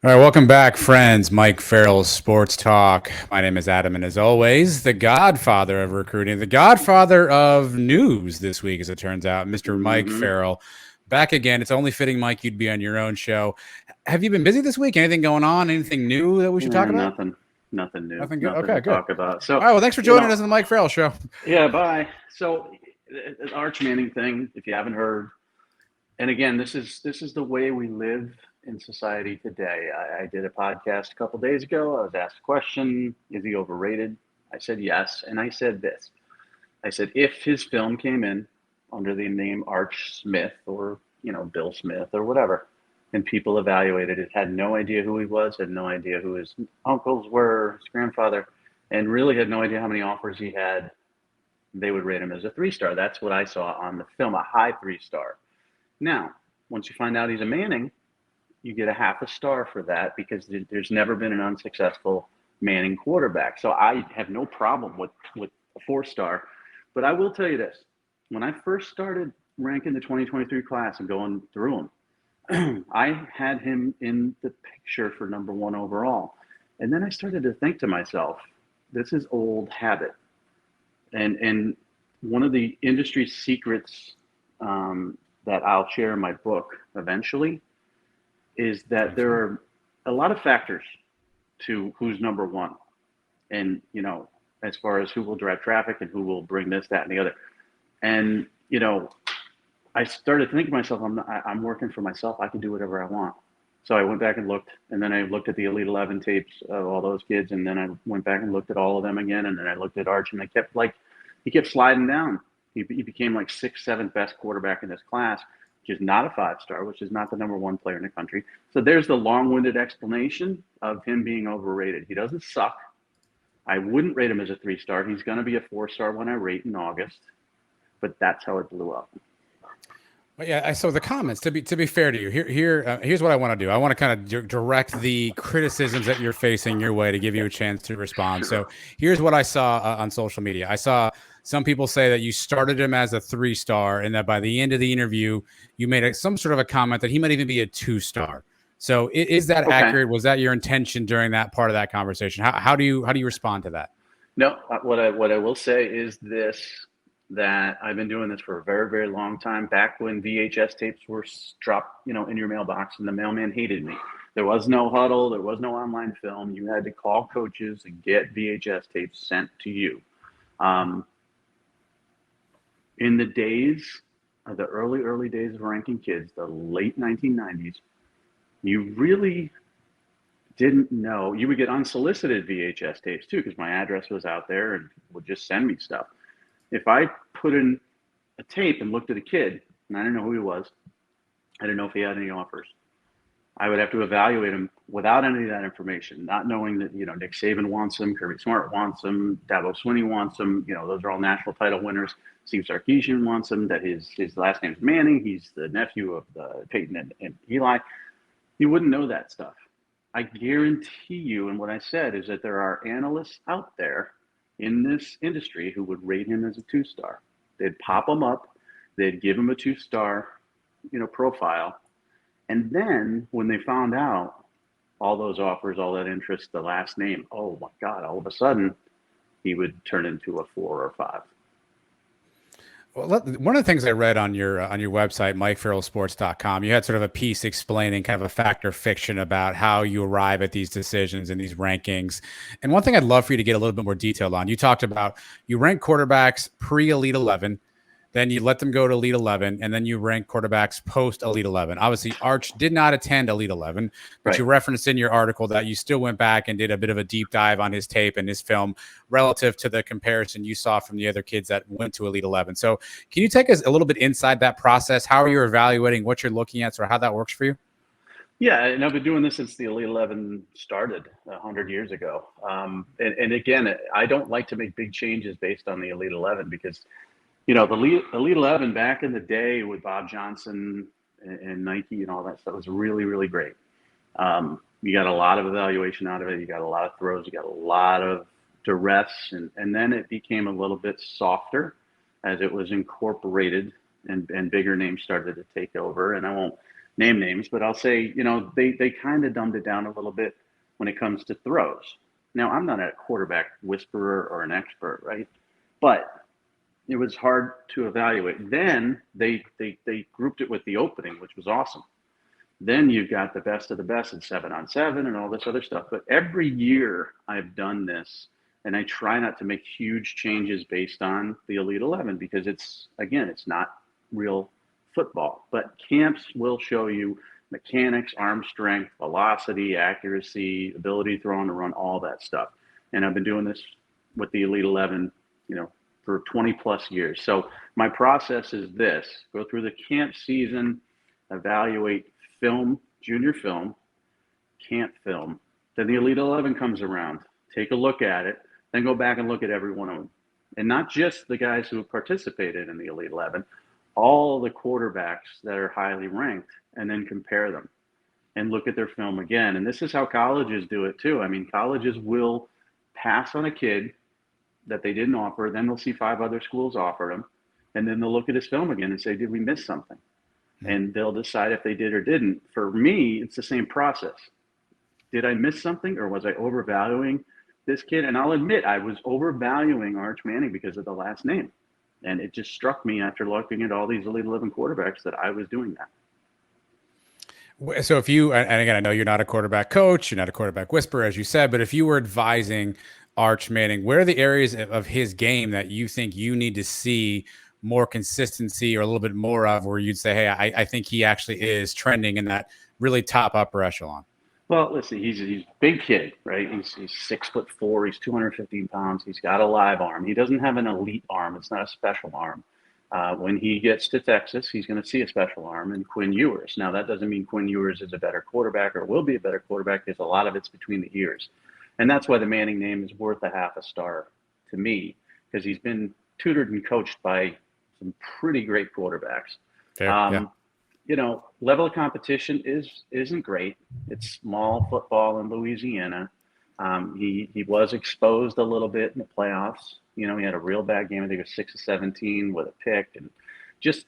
All right, welcome back, friends. Mike Farrell's Sports Talk. My name is Adam, and as always, the godfather of recruiting, the godfather of news this week, as it turns out, Mr. Mike Mm-hmm. Farrell. Back again. It's only fitting, Mike, you'd be on your own show. Have you been busy this week? Anything going on? Anything new that we should talk about? Nothing new, Nothing good. nothing Okay, to good. talk about. All So, right, well, thanks for you joining know, us on the Mike Farrell Show. yeah, bye. So, the Arch Manning thing, if you haven't heard, and again, this is the way we live in society today. I did a podcast a couple days ago. I was asked a question: is he overrated? I said yes, and I said this. I said if his film came in under the name Arch Smith or Bill Smith or whatever, and people evaluated it, had no idea who he was, had no idea who his uncles were, his grandfather, and really had no idea how many offers he had, they would rate him as a 3-star. That's what I saw on the film, a high 3-star. Now, once you find out he's a Manning, you get a half a star for that because there's never been an unsuccessful Manning quarterback. So I have no problem with a 4-star. But I will tell you this. When I first started ranking the 2023 class and going through them, I had him in the picture for number 1 overall. And then I started to think to myself, this is old habit. And one of the industry secrets that I'll share in my book eventually is that there are a lot of factors to who's number 1. And, as far as who will drive traffic and who will bring this, that, and the other. And, I started thinking to myself, I'm working for myself. I can do whatever I want. So I went back and looked, and then I looked at the Elite 11 tapes of all those kids, and then I went back and looked at all of them again, and then I looked at Arch, and he kept sliding down. He became like 6th, 7th best quarterback in this class, which is not a 5-star, which is not the number 1 player in the country. So there's the long-winded explanation of him being overrated. He doesn't suck. I wouldn't rate him as a 3-star. He's going to be a 4-star when I rate in August, but that's how it blew up. But yeah, so the comments. To be fair to you, here's what I want to do. I want to kind of direct the criticisms that you're facing your way to give you a chance to respond. Sure. So here's what I saw on social media. I saw some people say that you started him as a 3-star, and that by the end of the interview, you made some sort of a comment that he might even be a 2-star. So is that accurate? Was that your intention during that part of that conversation? How do you respond to that? No, what I will say is this, that I've been doing this for a very, very long time, back when VHS tapes were dropped, in your mailbox, and the mailman hated me. There was no huddle. There was no online film. You had to call coaches and get VHS tapes sent to you. In the days, the early days of ranking kids, the late 1990s, you really didn't know. You would get unsolicited VHS tapes too, because my address was out there and would just send me stuff. If I put in a tape and looked at a kid, and I didn't know who he was, I didn't know if he had any offers, I would have to evaluate him without any of that information, not knowing that, Nick Saban wants him, Kirby Smart wants him, Dabo Swinney wants him, those are all national title winners. Steve Sarkisian wants him, that his last name is Manning, he's the nephew of Peyton and Eli. You wouldn't know that stuff. I guarantee you, and what I said is that there are analysts out there in this industry who would rate him as a 2-star. They'd pop him up, they'd give him a 2-star, profile. And then when they found out all those offers, all that interest, the last name, oh my God, all of a sudden he would turn into a 4 or 5. Well, one of the things I read on your website, MikeFarrellSports.com, you had sort of a piece explaining kind of a fact or fiction about how you arrive at these decisions and these rankings. And one thing I'd love for you to get a little bit more detailed on, you talked about you rank quarterbacks pre-Elite 11, then you let them go to Elite 11, and then you rank quarterbacks post-Elite 11. Obviously, Arch did not attend Elite 11, but Right. You referenced in your article that you still went back and did a bit of a deep dive on his tape and his film relative to the comparison you saw from the other kids that went to Elite 11. So can you take us a little bit inside that process? How are you evaluating what you're looking at, or how that works for you? Yeah, and I've been doing this since the Elite 11 started 100 years ago. And again, I don't like to make big changes based on the Elite 11 because the Elite 11 back in the day with Bob Johnson and Nike and all that stuff was really, really great. You got a lot of evaluation out of it. You got a lot of throws. You got a lot of duress. And then it became a little bit softer as it was incorporated and bigger names started to take over. And I won't name names, but I'll say, they kind of dumbed it down a little bit when it comes to throws. Now, I'm not a quarterback whisperer or an expert, right? But it was hard to evaluate. Then they grouped it with the opening, which was awesome. Then you've got the best of the best in 7-on-7 and all this other stuff. But every year I've done this, and I try not to make huge changes based on the Elite 11 because it's not real football. But camps will show you mechanics, arm strength, velocity, accuracy, ability to throw on the run, all that stuff. And I've been doing this with the Elite 11, for 20 plus years. So my process is this: go through the camp season, evaluate film, junior film, camp film. Then the Elite 11 comes around, take a look at it, then go back and look at every one of them. And not just the guys who have participated in the Elite 11, all the quarterbacks that are highly ranked, and then compare them and look at their film again. And this is how colleges do it too. I mean, colleges will pass on a kid that they didn't offer, then they'll see 5 other schools offer him, and then they'll look at his film again and say, did we miss something? And they'll decide if they did or didn't. For me, it's the same process. Did I miss something, or was I overvaluing this kid? And I'll admit I was overvaluing Arch Manning because of the last name. And it just struck me after looking at all these Elite 11 quarterbacks that I was doing that. So if you, and again, I know you're not a quarterback coach, you're not a quarterback whisperer, as you said, but if you were advising Arch Manning, where are the areas of his game that you think you need to see more consistency or a little bit more of, where you'd say, hey, I think he actually is trending in that really top upper echelon? Well, listen, he's a big kid, right? He's 6'4", he's 215 pounds. He's got a live arm. He doesn't have an elite arm. It's not a special arm. When he gets to Texas, he's going to see a special arm in Quinn Ewers. Now, that doesn't mean Quinn Ewers is a better quarterback or will be a better quarterback, because a lot of it's between the ears. And that's why the Manning name is worth a half a star to me, because he's been tutored and coached by some pretty great quarterbacks. Yeah. Level of competition isn't great. It's small football in Louisiana. He was exposed a little bit in the playoffs. He had a real bad game. I think it was 6-17 with a pick, and just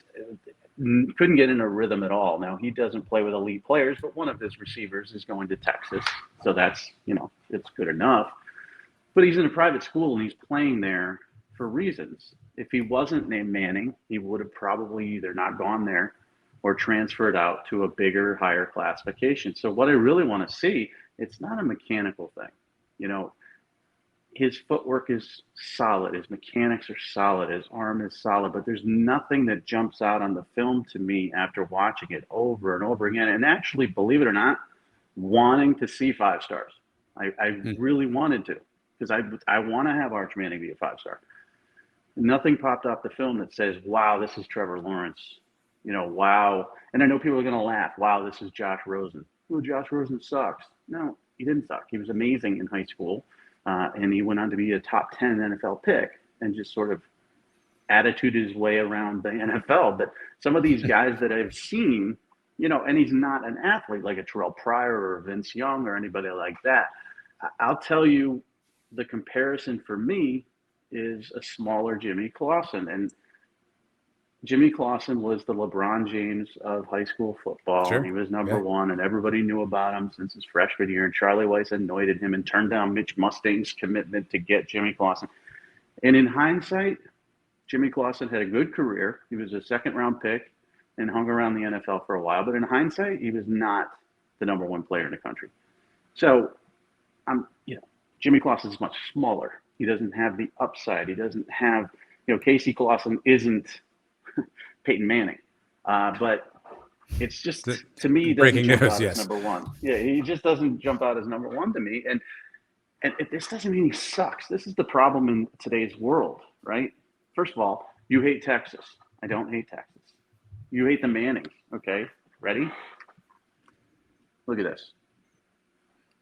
couldn't get in a rhythm at all. Now, he doesn't play with elite players, but one of his receivers is going to Texas. So that's, it's good enough. But he's in a private school and he's playing there for reasons. If he wasn't named Manning, he would have probably either not gone there or transferred out to a bigger, higher classification. So what I really want to see, it's not a mechanical thing. His footwork is solid. His mechanics are solid. His arm is solid. But there's nothing that jumps out on the film to me after watching it over and over again. And actually, believe it or not, wanting to see 5 stars. I really wanted to, because I want to have Arch Manning be a 5-star. Nothing popped off the film that says, wow, this is Trevor Lawrence. Wow. And I know people are going to laugh. Wow, this is Josh Rosen. Oh, Josh Rosen sucks. No, he didn't suck. He was amazing in high school. And he went on to be a top 10 NFL pick and just sort of attituded his way around the NFL. But some of these guys that I've seen, and he's not an athlete like a Terrell Pryor or Vince Young or anybody like that. I'll tell you, the comparison for me is a smaller Jimmy Clausen. And Jimmy Clausen was the LeBron James of high school football. Sure. He was number one, and everybody knew about him since his freshman year. And Charlie Weiss anointed him and turned down Mitch Mustang's commitment to get Jimmy Clausen. And in hindsight, Jimmy Clausen had a good career. He was a second-round pick and hung around the NFL for a while. But in hindsight, he was not the number 1 player in the country. So, Jimmy Clausen is much smaller. He doesn't have the upside. He doesn't have, Casey Clausen isn't Peyton Manning. But it's just, to me, doesn't jump out as number 1. Yeah, he just doesn't jump out as number 1 to me. And this doesn't mean he sucks. This is the problem in today's world, right? First of all, you hate Texas. I don't hate Texas. You hate the Mannings, okay? Ready? Look at this.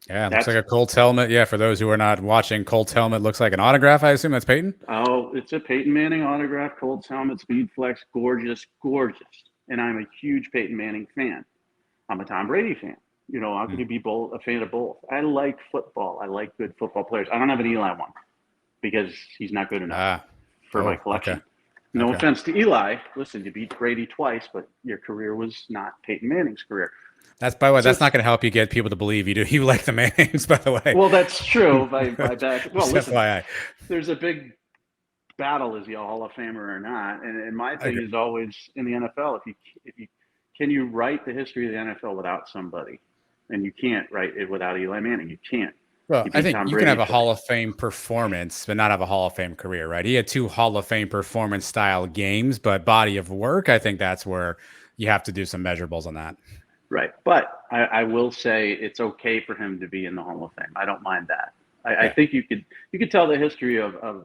Yeah, it looks like a Colts helmet. Yeah, for those who are not watching, Colts helmet looks like an autograph. I assume that's Peyton? Oh, it's a Peyton Manning autograph, Colts helmet, speed flex, gorgeous, gorgeous. And I'm a huge Peyton Manning fan. I'm a Tom Brady fan. How can you be a fan of both? I like football. I like good football players. I don't have an Eli one because he's not good enough for my collection. No Okay. offense to Eli. Listen, you beat Brady twice, but your career was not Peyton Manning's career. That's, by the way, So that's it's, not going to help you get people to believe you do. You like the Mannings, by the way. well, that's true. By that, well, Just listen, FYI. there's a big battle, is he a Hall of Famer or not? And my I thing agree. is always in the NFL, if you can you write the history of the NFL without somebody, and you can't write it without Eli Manning. You can't. Well, You I beat think Tom you can have Brady a twice. Hall of Fame performance, but not have a Hall of Fame career, right? He had two Hall of Fame performance style games, but body of work, I think that's where you have to do some measurables on that. Right. But I will say it's okay for him to be in the Hall of Fame. I don't mind that. I Yeah. think you could tell the history of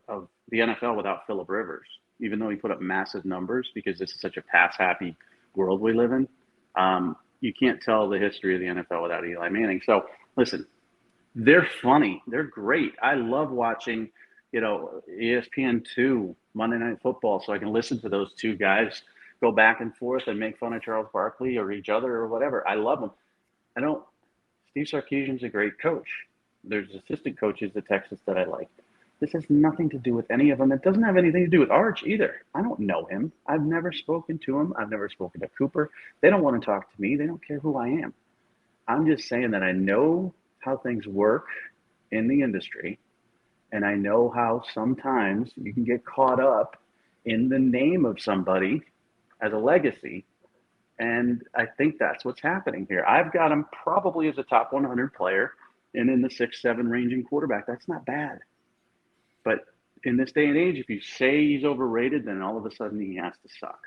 the NFL without Phillip Rivers, even though he put up massive numbers because this is such a pass happy world we live in. You can't tell the history of the NFL without Eli Manning. So listen, they're funny. They're great. I love watching, ESPN2 Monday Night Football, so I can listen to those two guys go back and forth and make fun of Charles Barkley or each other or whatever. I love them. I don't. Steve Sarkisian's a great coach. There's assistant coaches at Texas that I like. This has nothing to do with any of them. It doesn't have anything to do with Arch either. I don't know him. I've never spoken to him. I've never spoken to Cooper. They don't want to talk to me. They don't care who I am. I'm just saying that I know how things work in the industry, and I know how sometimes you can get caught up in the name of somebody as a legacy. And I think that's what's happening here. I've got him probably as a top 100 player and in the 6'7" ranging quarterback. That's not bad. But in this day and age, if you say he's overrated, then all of a sudden he has to suck.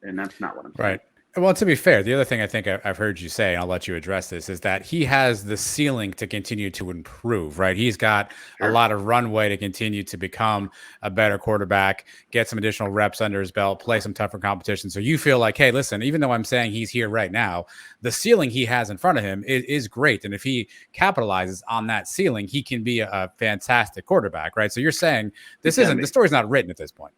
And that's not what I'm saying. Right. Well, to be fair, the other thing I think I've heard you say, and I'll let you address this, is that he has the ceiling to continue to improve, right? He's got a Sure. lot of runway to continue to become a better quarterback, get some additional reps under his belt, play some tougher competition. So you feel like, hey, listen, even though I'm saying he's here right now, the ceiling he has in front of him is great. And if he capitalizes on that ceiling, he can be a fantastic quarterback, right? So you're saying He can the be. story's not written at this point.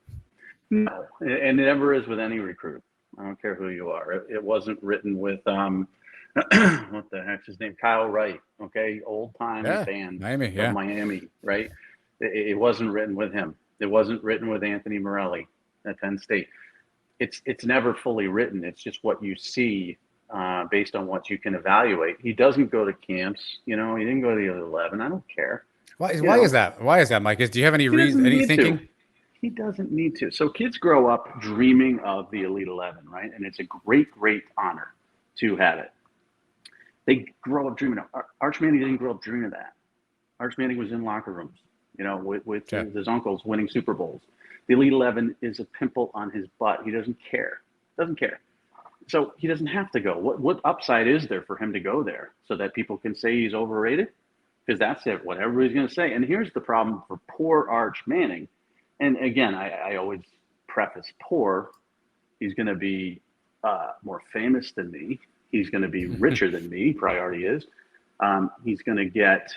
No. And it never is with any recruit. I don't care who you are. It wasn't written with what the heck's his name? Kyle Wright. Okay, old time Yeah. fan Miami. of Yeah. Miami, right? It wasn't written with him. It wasn't written with Anthony Morelli at Penn State. It's never fully written. It's just what you see based on what you can evaluate. He doesn't go to camps. He didn't go to the 11. I don't care. Why is that? Why is that, Mike? Do you have any He reason, doesn't any need to. thinking? He doesn't need to. So kids grow up dreaming of the Elite 11, right? And it's a great, great honor to have it. They grow up dreaming of. Arch Manning didn't grow up dreaming of that. Arch Manning was in locker rooms, with Yeah. his uncles winning Super Bowls. The Elite 11 is a pimple on his butt. He doesn't care. Doesn't care. So he doesn't have to go. What upside is there for him to go there so that people can say he's overrated? Because that's it. What everybody's going to say. And here's the problem for poor Arch Manning. And again, I always preface poor. He's going to be more famous than me. He's going to be richer than me. Priority is. He's going to get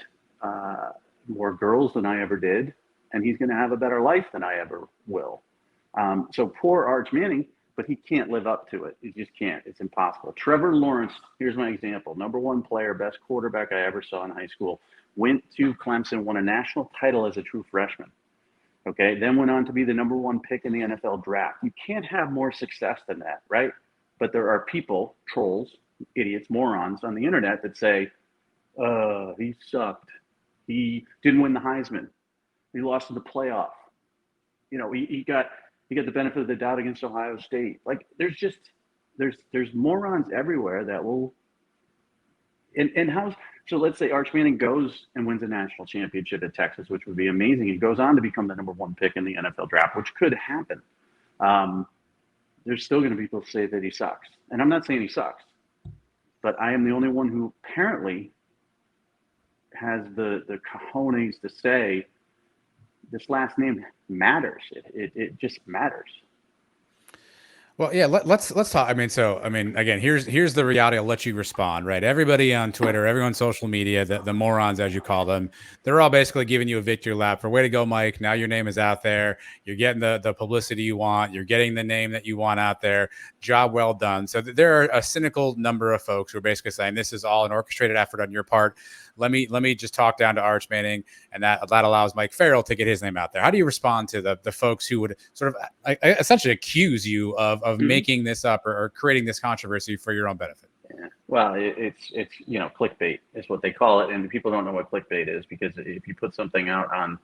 more girls than I ever did, and he's going to have a better life than I ever will. So poor Arch Manning, but he can't live up to it. He just can't. It's impossible. Trevor Lawrence, here's my example. Number one player, best quarterback I ever saw in high school, went to Clemson, won a national title as a true freshman. Okay, then went on to be the number one pick in the NFL draft. You can't have more success than that, right? But there are people, trolls, idiots, morons on the internet that say, he sucked. He didn't win the Heisman. He lost in the playoff. He got the benefit of the doubt against Ohio State. Like there's morons everywhere that will. And how? So let's say Arch Manning goes and wins a national championship at Texas, which would be amazing. He goes on to become the number one pick in the NFL draft, which could happen. There's still going to be people say that he sucks, and I'm not saying he sucks, but I am the only one who apparently has the cojones to say this last name matters. It just matters. Well, yeah, let's talk. Again, here's the reality. I'll let you respond, right? Everybody on Twitter, everyone on social media, the morons as you call them, they're all basically giving you a victory lap for way to go, Mike. Now your name is out there. You're getting the publicity you want. You're getting the name that you want out there. Job well done. So there are a cynical number of folks who are basically saying this is all an orchestrated effort on your part. Let me just talk down to Arch Manning, and that allows Mike Farrell to get his name out there. How do you respond to the folks who would sort of essentially accuse you of making this up or creating this controversy for your own benefit? Yeah. Well, it's clickbait is what they call it, and people don't know what clickbait is because if you put something out on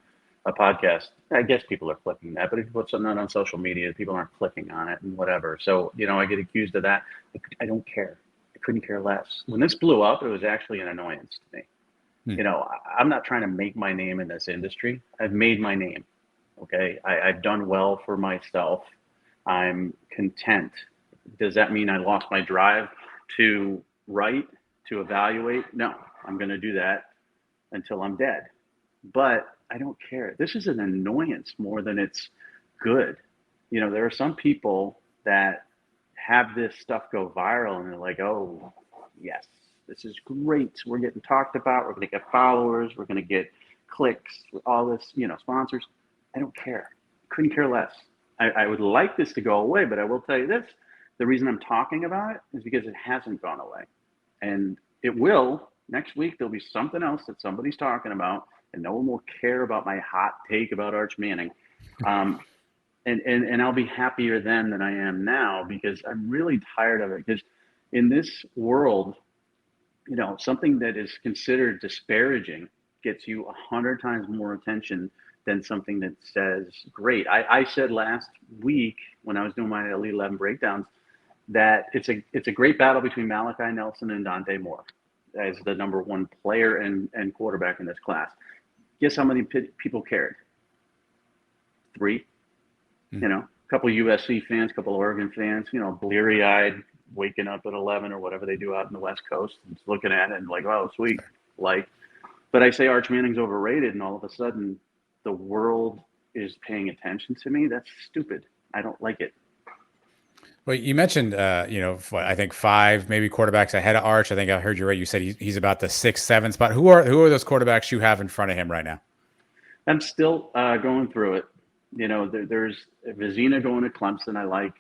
a podcast, I guess people are clicking that, but if you put something out on social media, people aren't clicking on it and whatever. So I get accused of that. I don't care. I couldn't care less. When this blew up, it was actually an annoyance to me. I'm not trying to make my name in this industry. I've made my name. Okay. I've done well for myself. I'm content. Does that mean I lost my drive to write, to evaluate? No, I'm going to do that until I'm dead. But I don't care. This is an annoyance more than it's good. There are some people that have this stuff go viral and they're like, oh, yes, this is great. We're getting talked about. We're going to get followers. We're going to get clicks, all this, sponsors. I don't care. Couldn't care less. I would like this to go away, but I will tell you this. The reason I'm talking about it is because it hasn't gone away. And it will. Next week, there'll be something else that somebody's talking about, and no one will care about my hot take about Arch Manning. And I'll be happier then than I am now because I'm really tired of it. Because in this world, something that is considered disparaging gets you 100 times more attention than something that says great. I said last week when I was doing my Elite 11 breakdowns that it's a great battle between Malachi Nelson and Dante Moore as the number one player and quarterback in this class. Guess how many people cared? 3. A couple USC fans, a couple Oregon fans, bleary-eyed, waking up at 11 or whatever they do out in the West Coast, and looking at it and like, oh, sweet. But I say Arch Manning's overrated, and all of a sudden the world is paying attention to me. That's stupid. I don't like it. Well, you mentioned, I think 5 maybe quarterbacks ahead of Arch. I think I heard you right. You said he's about the 6, 7 spot. Who are those quarterbacks you have in front of him right now? I'm still going through it. There's Vizina going to Clemson. I like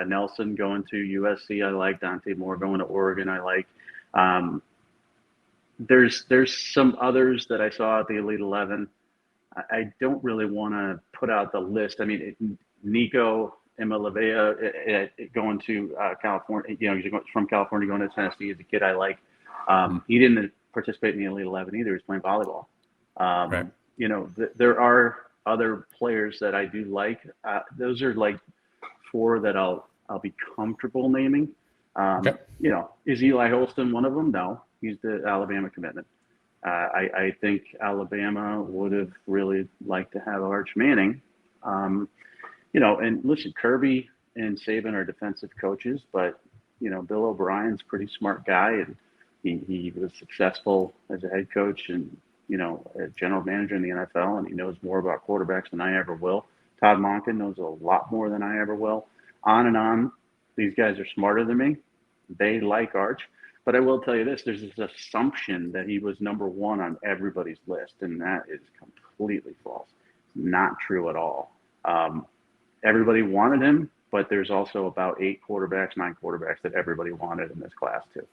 Nelson going to USC. I like Dante Moore going to Oregon. I like. There's some others that I saw at the Elite 11. I don't really want to put out the list. I mean, Nico Imalavea going to California. He's from California going to Tennessee as a kid. I like. He didn't participate in the Elite 11 either. He was playing volleyball. Right. There are other players that I do like. Those are like 4 that I'll be comfortable naming. Okay. Is Eli Holston one of them? No, he's the Alabama commitment. I think Alabama would have really liked to have Arch Manning. And listen, Kirby and Saban are defensive coaches, but Bill O'Brien's a pretty smart guy, and he was successful as a head coach and a general manager in the NFL, and he knows more about quarterbacks than I ever will. Todd Monken knows a lot more than I ever will. On and on. These guys are smarter than me. They like Arch. But I will tell you this, there's this assumption that he was number 1 on everybody's list, and that is completely false. Not true at all. Everybody wanted him, but there's also about 9 quarterbacks that everybody wanted in this class too.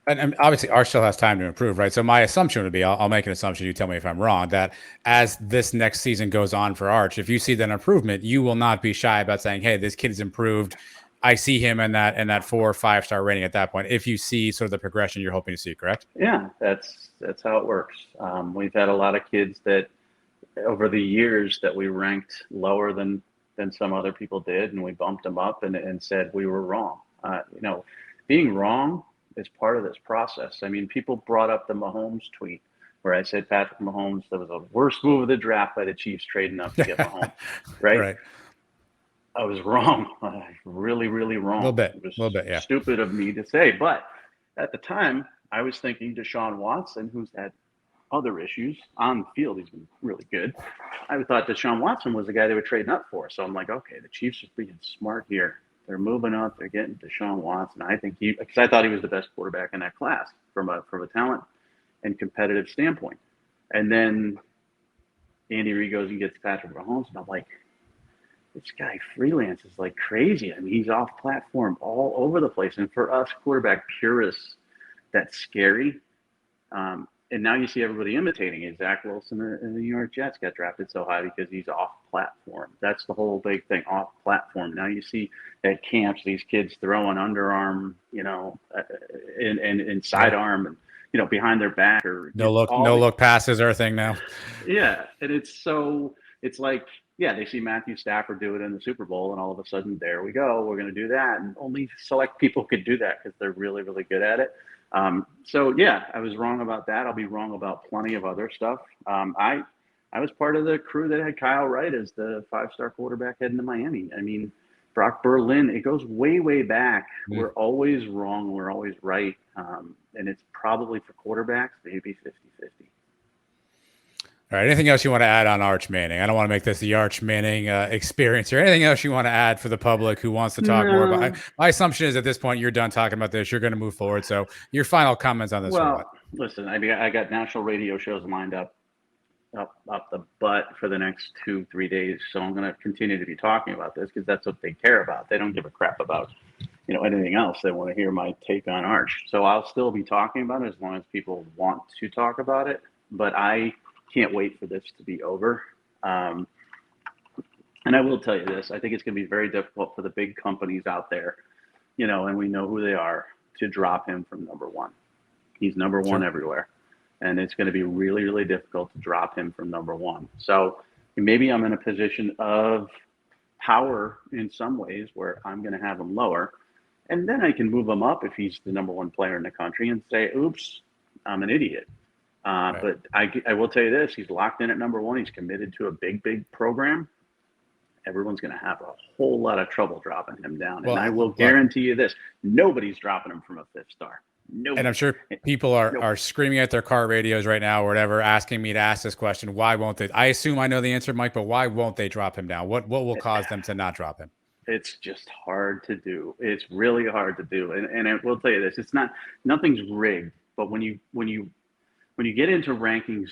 And obviously, Arch still has time to improve, right? So my assumption would be, I'll make an assumption, you tell me if I'm wrong, that as this next season goes on for Arch, if you see that improvement, you will not be shy about saying, hey, this kid has improved. I see him in that 4 or 5 star rating at that point, if you see sort of the progression you're hoping to see, correct? Yeah, that's how it works. We've had a lot of kids that over the years that we ranked lower than some other people did, and we bumped them up and said we were wrong. Being wrong is part of this process. I mean, people brought up the Mahomes tweet where I said Patrick Mahomes, that was the worst move of the draft by the Chiefs trading up to get Mahomes, right? I was wrong. Really, really wrong. A little bit, yeah. Stupid of me to say. But at the time, I was thinking Deshaun Watson, who's had other issues on the field. He's been really good. I thought Deshaun Watson was the guy they were trading up for. So I'm like, okay, the Chiefs are being smart here. They're moving up. They're getting Deshaun Watson. I think because I thought he was the best quarterback in that class from a talent and competitive standpoint. And then Andy Reid goes and gets Patrick Mahomes, and I'm like, this guy freelances like crazy. I mean, he's off platform all over the place. And for us quarterback purists, that's scary. And now you see everybody imitating it. Zach Wilson and the New York Jets got drafted so high because he's off platform. That's the whole big thing, off platform. Now you see at camps these kids throwing underarm, and sidearm, and behind their back, or no look passes are a thing now. Yeah, and it's like, yeah, they see Matthew Stafford do it in the Super Bowl, and all of a sudden, there we go. We're going to do that, and only select people could do that because they're really, really good at it. So yeah, I was wrong about that. I'll be wrong about plenty of other stuff. I was part of the crew that had Kyle Wright as the 5-star quarterback heading to Miami. I mean, Brock Berlin, it goes way, way back. Mm-hmm. We're always wrong. We're always right. And it's probably for quarterbacks, maybe 50-50. All right. Anything else you want to add on Arch Manning? I don't want to make this the Arch Manning experience, or anything else you want to add for the public who wants to talk more about. My assumption is at this point you're done talking about this. You're going to move forward. So your final comments on this. Well, listen, I got national radio shows lined up the butt for the next 2-3 days. So I'm going to continue to be talking about this because that's what they care about. They don't give a crap about anything else. They want to hear my take on Arch. So I'll still be talking about it as long as people want to talk about it. But I can't wait for this to be over. And I will tell you this, I think it's going to be very difficult for the big companies out there, and we know who they are, to drop him from number one. He's number one everywhere. And it's going to be really, really difficult to drop him from number one. So maybe I'm in a position of power in some ways where I'm going to have him lower. And then I can move him up if he's the number one player in the country and say, oops, I'm an idiot. Right. But I will tell you this, he's locked in at number one. He's committed to a big, big program. Everyone's going to have a whole lot of trouble dropping him down. And I will guarantee you this, nobody's dropping him from a 5th star. Nobody. And I'm sure people are screaming at their car radios right now or whatever, asking me to ask this question. Why won't they? I assume I know the answer, Mike, but why won't they drop him down? What will cause them to not drop him? It's just hard to do. It's really hard to do. And I will tell you this, nothing's rigged, but when you get into rankings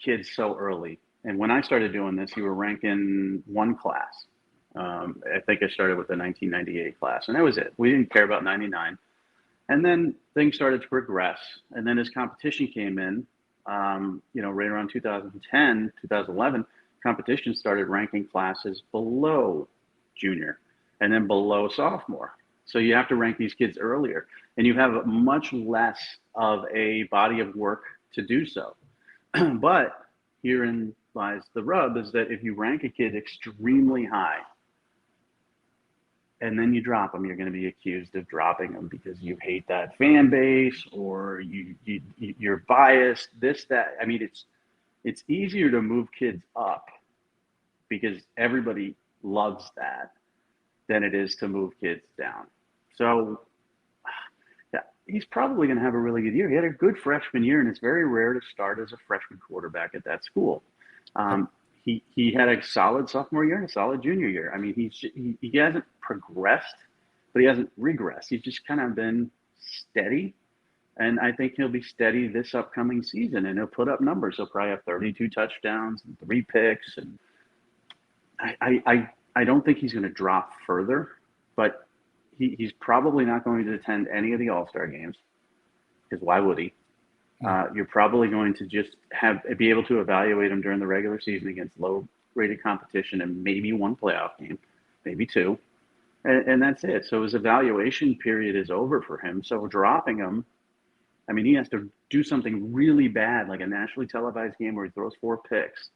kids so early, and when I started doing this, you were ranking one class. I think I started with the 1998 class, and that was it. We didn't care about 99. And then things started to progress. And then as competition came in, right around 2010, 2011, competition started ranking classes below junior and then below sophomore. So you have to rank these kids earlier, and you have much less of a body of work to do so. But herein lies the rub, is that if you rank a kid extremely high and then you drop them, you're going to be accused of dropping them because you hate that fan base, or you're biased, this, that. I mean, it's easier to move kids up because everybody loves that than it is to move kids down. So yeah, he's probably going to have a really good year. He had a good freshman year, and it's very rare to start as a freshman quarterback at that school. He had a solid sophomore year and a solid junior year. I mean, he hasn't progressed, but he hasn't regressed. He's just kind of been steady, and I think he'll be steady this upcoming season, and he'll put up numbers. He'll probably have 32 touchdowns and 3 picks, and I don't think he's going to drop further, but he's probably not going to attend any of the All-Star games, because why would he? You're probably going to just be able to evaluate him during the regular season against low-rated competition and maybe one playoff game, maybe 2, and that's it. So his evaluation period is over for him. So dropping him, I mean, he has to do something really bad, like a nationally televised game where he throws 4 picks.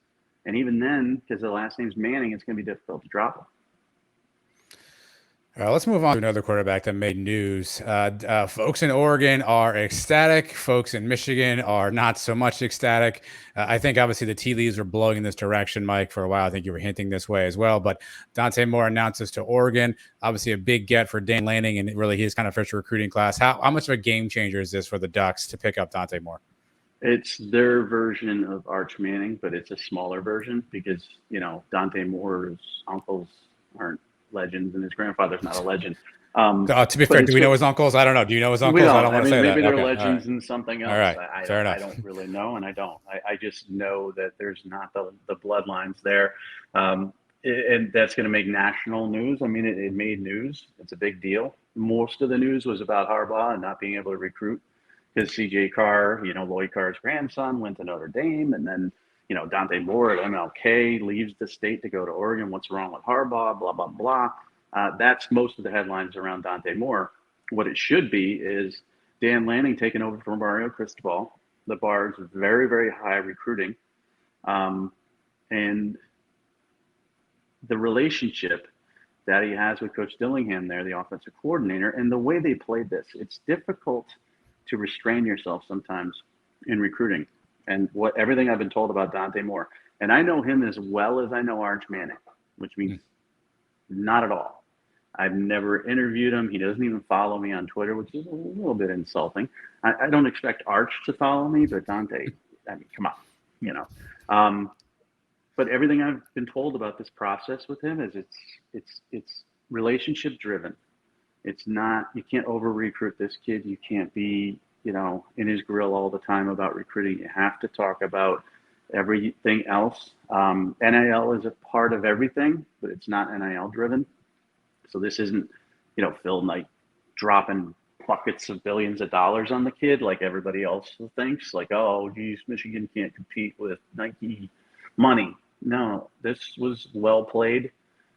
And even then, because the last name's Manning, it's going to be difficult to drop him. Let's move on to another quarterback that made news. Folks in Oregon are ecstatic. Folks in Michigan are not so much ecstatic. I think obviously the tea leaves were blowing in this direction, Mike, for a while. I think you were hinting this way as well. But Dante Moore announces to Oregon, obviously a big get for Dan Lanning and really his kind of first recruiting class. How much of a game changer is this for the Ducks to pick up Dante Moore? It's their version of Arch Manning, but it's a smaller version because, Dante Moore's uncles aren't legends and his grandfather's not a legend. To be But fair, do it's we know for, his uncles? I don't know. Do you know his we uncles? I don't. don't I want to mean, say maybe that. they're Okay. All right. legends in something All else. right. Fair I enough. don't really know, and I don't. I just know that there's not the bloodlines there, and that's going to make national news. I mean, it made news. It's a big deal. Most of the news was about Harbaugh and not being able to recruit because C.J. Carr, Lloyd Carr's grandson, went to Notre Dame, and then Dante Moore at MLK leaves the state to go to Oregon. What's wrong with Harbaugh? Blah blah blah. That's most of the headlines around Dante Moore. What it should be is Dan Lanning taking over from Mario Cristobal. The bar's very, very high recruiting. And the relationship that he has with Coach Dillingham there, the offensive coordinator, and the way they played this, it's difficult to restrain yourself sometimes in recruiting. And everything I've been told about Dante Moore, and I know him as well as I know Arch Manning, which means not at all. I've never interviewed him. He doesn't even follow me on Twitter, which is a little bit insulting. I don't expect Arch to follow me, but Dante, I mean, come on, But everything I've been told about this process with him is it's relationship driven. It's not, you can't over recruit this kid. You can't be, in his grill all the time about recruiting. You have to talk about everything else. NIL is a part of everything, but it's not NIL driven. So this isn't, Phil Knight dropping buckets of billions of dollars on the kid like everybody else thinks. Like, oh, geez, Michigan can't compete with Nike money. No, this was well played.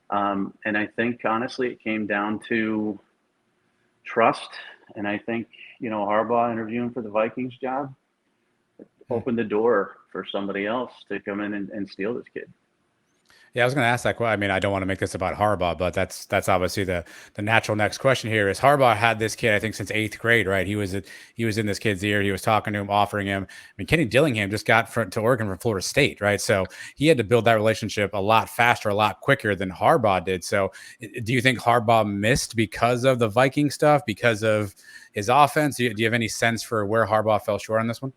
And I think, honestly, it came down to trust. And I think, Harbaugh interviewing for the Vikings job opened the door for somebody else to come in and steal this kid. Yeah, I was going to ask that question. I mean, I don't want to make this about Harbaugh, but that's obviously the natural next question here. Is Harbaugh had this kid, I think, since 8th grade, right? He was in this kid's ear. He was talking to him, offering him. I mean, Kenny Dillingham just got to Oregon from Florida State, right? So he had to build that relationship a lot faster, a lot quicker than Harbaugh did. So do you think Harbaugh missed because of the Viking stuff, because of his offense? Do you have any sense for where Harbaugh fell short on this one?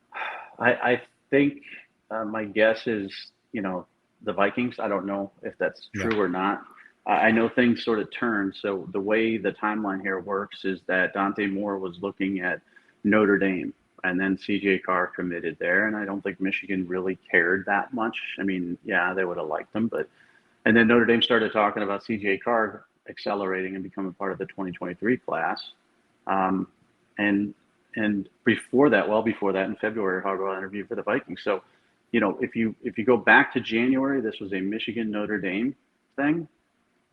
I think my guess is, the Vikings. I don't know if that's true or not. I know things sort of turn. So the way the timeline here works is that Dante Moore was looking at Notre Dame, and then C.J. Carr committed there. And I don't think Michigan really cared that much. I mean, yeah, they would have liked him, and then Notre Dame started talking about C.J. Carr accelerating and becoming part of the 2023 class. And before that, well before that, in February, Harbaugh interviewed for the Vikings. So, if you go back to January, this was a Michigan Notre Dame thing,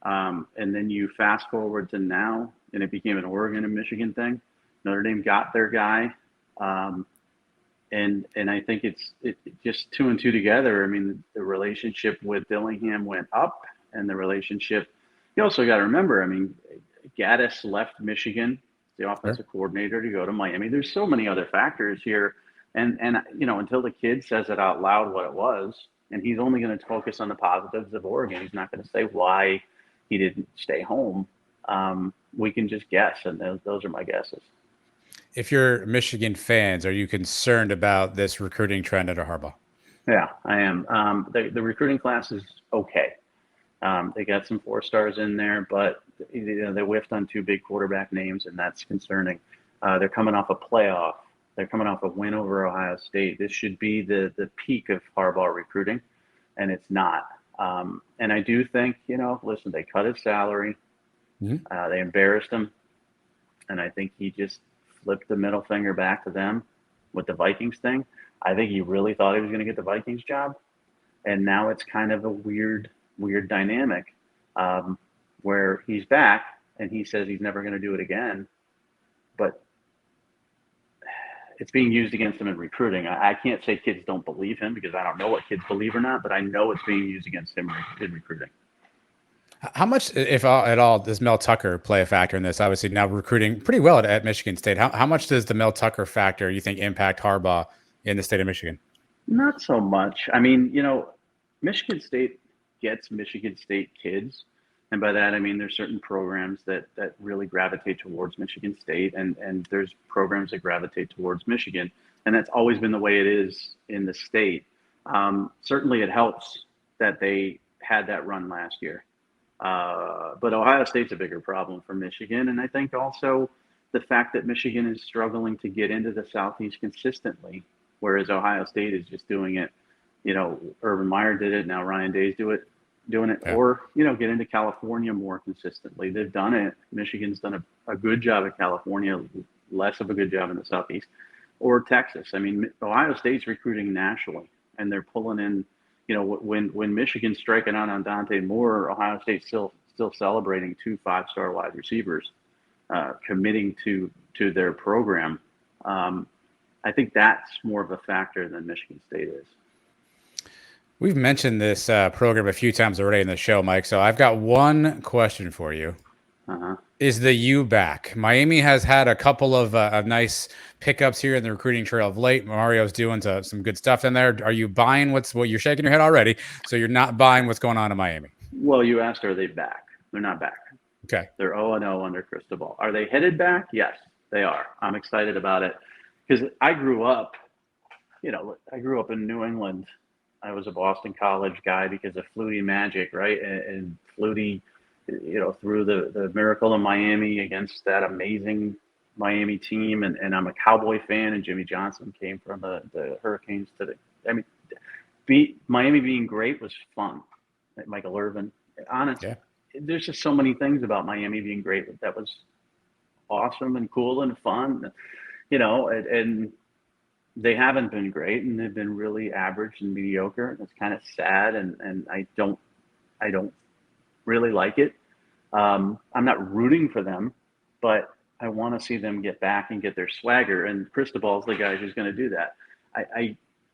and then you fast forward to now, and it became an Oregon and Michigan thing. Notre Dame got their guy, and I think it just two and two together. I mean, the relationship with Dillingham went up, and the relationship. You also got to remember, I mean, Gaddis left Michigan, the offensive coordinator, to go to Miami. There's so many other factors here. And until the kid says it out loud what it was, and he's only going to focus on the positives of Oregon. He's not going to say why he didn't stay home. We can just guess, and those are my guesses. If you're Michigan fans, are you concerned about this recruiting trend under Harbaugh? Yeah, I am. The recruiting class is okay. They got some 4-stars in there, but they whiffed on 2 big quarterback names, and that's concerning. They're coming off a playoff. They're coming off a win over Ohio State. This should be the peak of Harbaugh recruiting, and it's not. And I do think, listen, they cut his salary. Mm-hmm. They embarrassed him. And I think he just flipped the middle finger back to them with the Vikings thing. I think he really thought he was going to get the Vikings job. And now it's kind of a weird dynamic where he's back and he says he's never going to do it again. But it's being used against him in recruiting. I can't say kids don't believe him because I don't know what kids believe or not, but I know it's being used against him in recruiting. How much, if at all, does Mel Tucker play a factor in this? Obviously now recruiting pretty well at Michigan State. How much does the Mel Tucker factor, you think, impact Harbaugh in the state of Michigan? Not so much. I mean, Michigan State gets Michigan State kids. And by that, I mean, there's certain programs that really gravitate towards Michigan State, and there's programs that gravitate towards Michigan. And that's always been the way it is in the state. Certainly it helps that they had that run last year. But Ohio State's a bigger problem for Michigan. And I think also the fact that Michigan is struggling to get into the Southeast consistently, whereas Ohio State is just doing it. Urban Meyer did it. Now Ryan Day's doing it, Yeah. or, get into California more consistently. They've done it. Michigan's done a good job at California, less of a good job in the Southeast, or Texas. I mean, Ohio State's recruiting nationally, and they're pulling in, when Michigan's striking out on Dante Moore, Ohio State's still celebrating 2 5-star wide receivers, committing to their program. I think that's more of a factor than Michigan State is. We've mentioned this program a few times already in the show, Mike. So I've got one question for you. Uh-huh. Is the U back? Miami has had a couple of nice pickups here in the recruiting trail of late. Mario's doing some good stuff in there. Are you buying what you're shaking your head already? So you're not buying what's going on in Miami? Well, you asked, are they back? They're not back. Okay. They're 0-0 under Cristobal. Are they headed back? Yes, they are. I'm excited about it because I grew up in New England. I was a Boston College guy because of Flutie Magic, right? And Flutie, through the miracle in Miami against that amazing Miami team. And I'm a Cowboy fan, and Jimmy Johnson came from the Hurricanes Miami being great was fun. Michael Irvin, honestly, yeah. There's just so many things about Miami being great that was awesome and cool and fun, and they haven't been great, and they've been really average and mediocre. And it's kind of sad, and I don't really like it. I'm not rooting for them, but I want to see them get back and get their swagger. And Cristobal's the guy who's going to do that.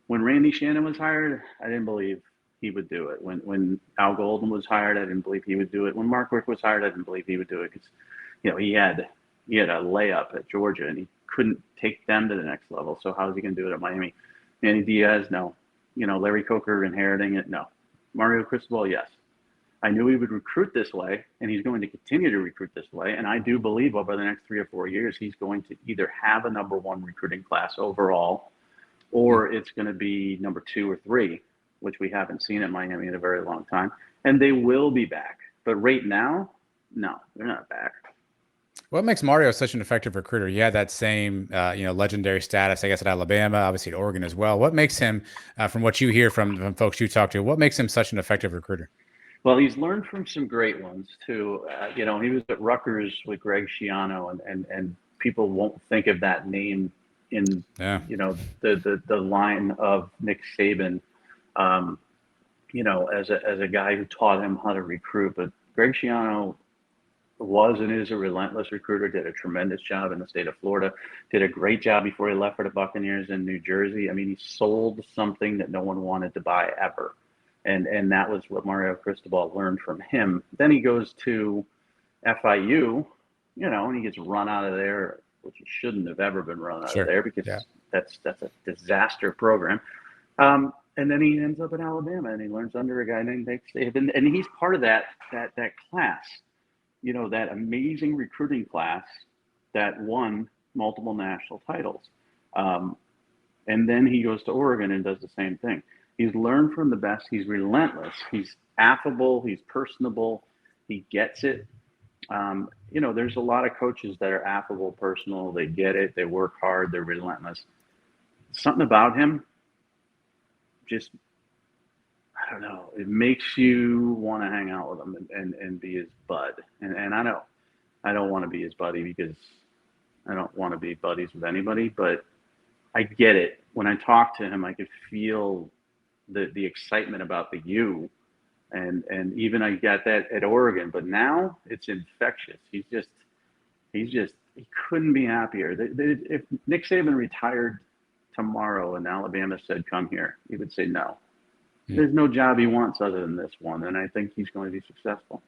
When Randy Shannon was hired, I didn't believe he would do it. When Al Golden was hired, I didn't believe he would do it. When Mark Richt was hired, I didn't believe he would do it because, he had a layup at Georgia, and he couldn't take them to the next level. So how is he going to do it at Miami? Manny Diaz, no. Larry Coker inheriting it, no. Mario Cristobal, yes. I knew he would recruit this way, and he's going to continue to recruit this way. And I do believe over the next 3 or 4 years, he's going to either have a number 1 recruiting class overall, or it's going to be number 2 or 3, which we haven't seen at Miami in a very long time. And they will be back. But right now, no, they're not back. What makes Mario such an effective recruiter? He had that same, legendary status, I guess, at Alabama, obviously at Oregon as well. What makes him, from what you hear from folks you talk to, what makes him such an effective recruiter? Well, he's learned from some great ones too. He was at Rutgers with Greg Schiano, and people won't think of that name in the line of Nick Saban, as a guy who taught him how to recruit. But Greg Schiano was and is a relentless recruiter, did a tremendous job in the state of Florida, did a great job before he left for the Buccaneers in New Jersey. I mean, he sold something that no one wanted to buy ever. And that was what Mario Cristobal learned from him. Then he goes to FIU, and he gets run out of there, which he shouldn't have ever been run out of there because that's a disaster program. And then he ends up in Alabama, and he learns under a guy named Nick Saban, and he's part of that class. That amazing recruiting class that won multiple national titles. And then he goes to Oregon and does the same thing. He's learned from the best. He's relentless. He's affable. He's personable. He gets it. There's a lot of coaches that are affable, personal. They get it. They work hard. They're relentless. Something about him just, I don't know. It makes you want to hang out with him and be his bud. And I don't want to be his buddy because I don't want to be buddies with anybody, but I get it. When I talk to him, I could feel the excitement about the U, and even I got that at Oregon, but now it's infectious. He couldn't be happier. If Nick Saban retired tomorrow and Alabama said, come here, he would say no. There's no job he wants other than this one, and I think he's going to be successful.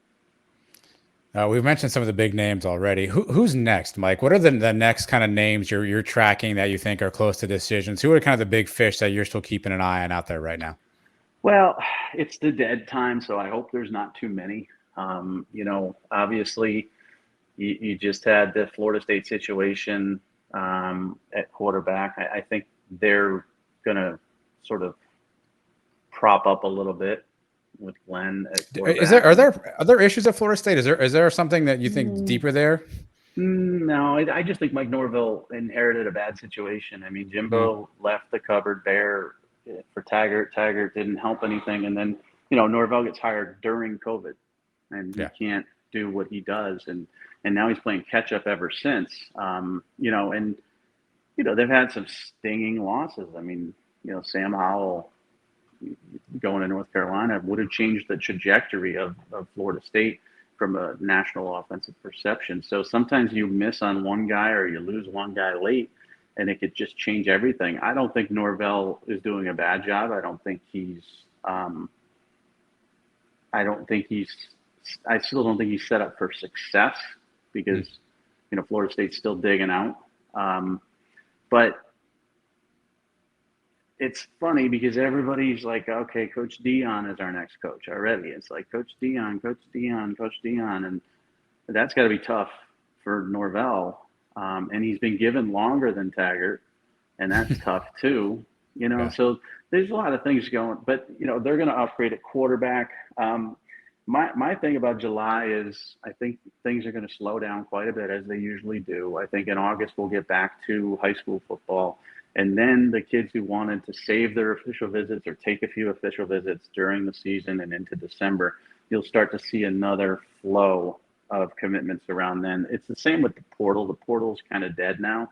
We've mentioned some of the big names already. Who's next, Mike? What are the next kind of names you're tracking that you think are close to decisions? Who are kind of the big fish that you're still keeping an eye on out there right now? Well, it's the dead time, so I hope there's not too many. Obviously you just had the Florida State situation at quarterback. I think they're going to sort of prop up a little bit with Glenn at quarterback. Are there issues at Florida State? Is there something that you think deeper there? No, I just think Mike Norvell inherited a bad situation. I mean, Jimbo left the cupboard bare for Taggart. Taggart didn't help anything. And then, Norvell gets hired during COVID and he can't do what he does. And now he's playing catch up ever since. They've had some stinging losses. I mean, Sam Howell going to North Carolina would have changed the trajectory of Florida State from a national offensive perception. So sometimes you miss on one guy or you lose one guy late and it could just change everything. I don't think Norvell is doing a bad job. I still don't think he's set up for success because, Florida State's still digging out. But it's funny because everybody's like, okay, Coach Dion is our next coach already. It's like Coach Dion. And that's got to be tough for Norvell. And he's been given longer than Taggart, and that's tough too. So there's a lot of things going, but they're going to upgrade at quarterback. My thing about July is I think things are going to slow down quite a bit as they usually do. I think in August we'll get back to high school football. And then the kids who wanted to save their official visits or take a few official visits during the season and into December, you'll start to see another flow of commitments around then. It's the same with the portal. The portal's kind of dead now.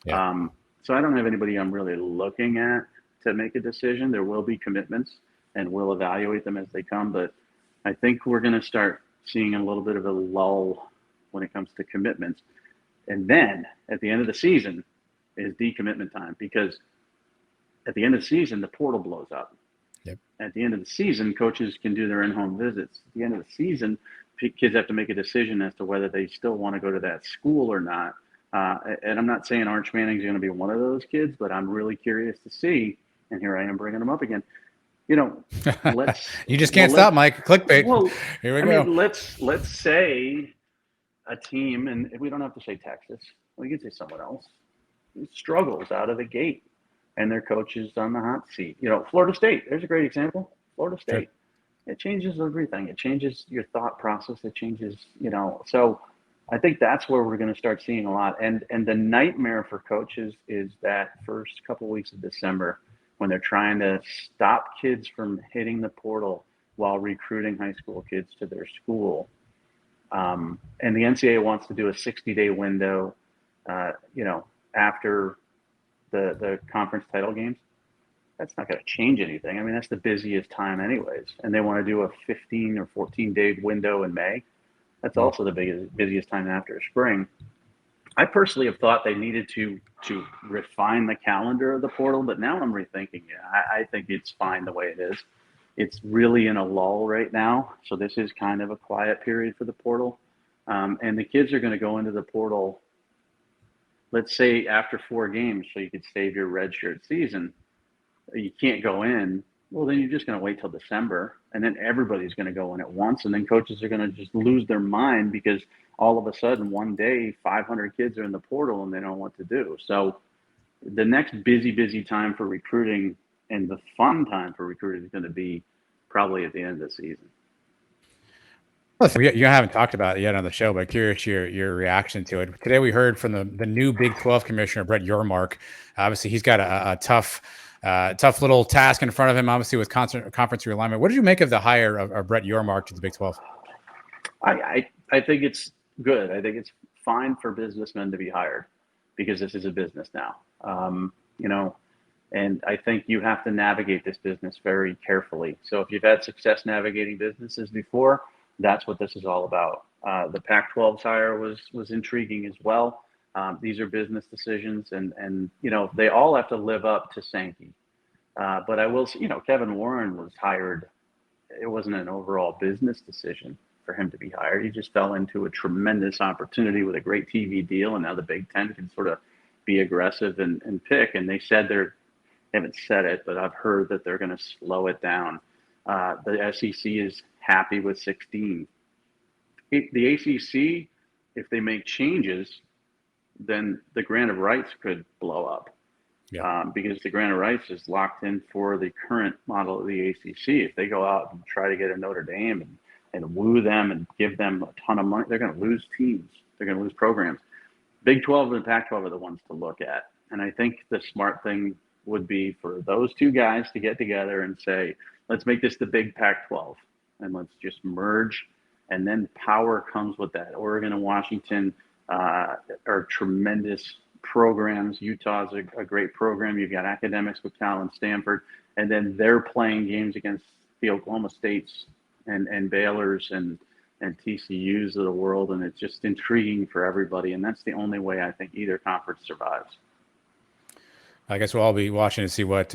Yeah. So I don't have anybody I'm really looking at to make a decision. There will be commitments and we'll evaluate them as they come. But I think we're going to start seeing a little bit of a lull when it comes to commitments. And then at the end of the season, is decommitment time, because at the end of the season, the portal blows up. Yep. At the end of the season, coaches can do their in-home visits. At the end of the season, kids have to make a decision as to whether they still want to go to that school or not. And I'm not saying Arch Manning's going to be one of those kids, but I'm really curious to see, and here I am bringing them up again. Let's you just can't stop, Mike. Clickbait. Well, here we go. Let's say a team, and we don't have to say Texas. We can say someone else. Struggles out of the gate and their coach is on the hot seat. Florida State, there's a great example. Florida State. Sure. It changes everything. It changes your thought process. It changes, so I think that's where we're going to start seeing a lot. And the nightmare for coaches is that first couple of weeks of December when they're trying to stop kids from hitting the portal while recruiting high school kids to their school. And the NCAA wants to do a 60-day window, after the conference title games. That's not going to change anything. I mean, that's the busiest time anyways. And they want to do a 15 or 14-day window in May. That's also the busiest time after spring. I personally have thought they needed to refine the calendar of the portal, but now I'm rethinking it. I think it's fine the way it is. It's really in a lull right now. So this is kind of a quiet period for the portal. And the kids are going to go into the portal, let's say after 4 games, so you could save your redshirt season. You can't go in. Well, then you're just going to wait till December, and then everybody's going to go in at once, and then coaches are going to just lose their mind because all of a sudden one day 500 kids are in the portal and they don't know what to do. So the next busy time for recruiting and the fun time for recruiting is going to be probably at the end of the season. You haven't talked about it yet on the show, but curious your reaction to it. Today we heard from the new Big 12 commissioner, Brett Yormark. Obviously, he's got a tough little task in front of him, obviously, with conference realignment. What did you make of the hire of Brett Yormark to the Big 12? I think it's good. I think it's fine for businessmen to be hired because this is a business now. And I think you have to navigate this business very carefully. So if you've had success navigating businesses before, that's what this is all about. The Pac-12's hire was intriguing as well. These are business decisions, and they all have to live up to Sankey. But I will say, Kevin Warren was hired. It wasn't an overall business decision for him to be hired. He just fell into a tremendous opportunity with a great TV deal, and now the Big Ten can sort of be aggressive and pick. And they said they haven't said it, but I've heard that they're going to slow it down. The SEC is happy with 16. the ACC, if they make changes, then the grant of rights could blow up. Yeah. Because the grant of rights is locked in for the current model of the ACC. If they go out and try to get a Notre Dame and woo them and give them a ton of money, they're going to lose teams. They're going to lose programs. Big 12 and Pac 12 are the ones to look at. And I think the smart thing would be for those two guys to get together and say, let's make this the big Pac 12 and let's just merge. And then power comes with that. Oregon and Washington are tremendous programs. Utah's a great program. You've got academics with Cal and Stanford, and then they're playing games against the Oklahoma States and Baylor's and TCU's of the world, and it's just intriguing for everybody. And that's the only way I think either conference survives. I guess we'll all be watching to see what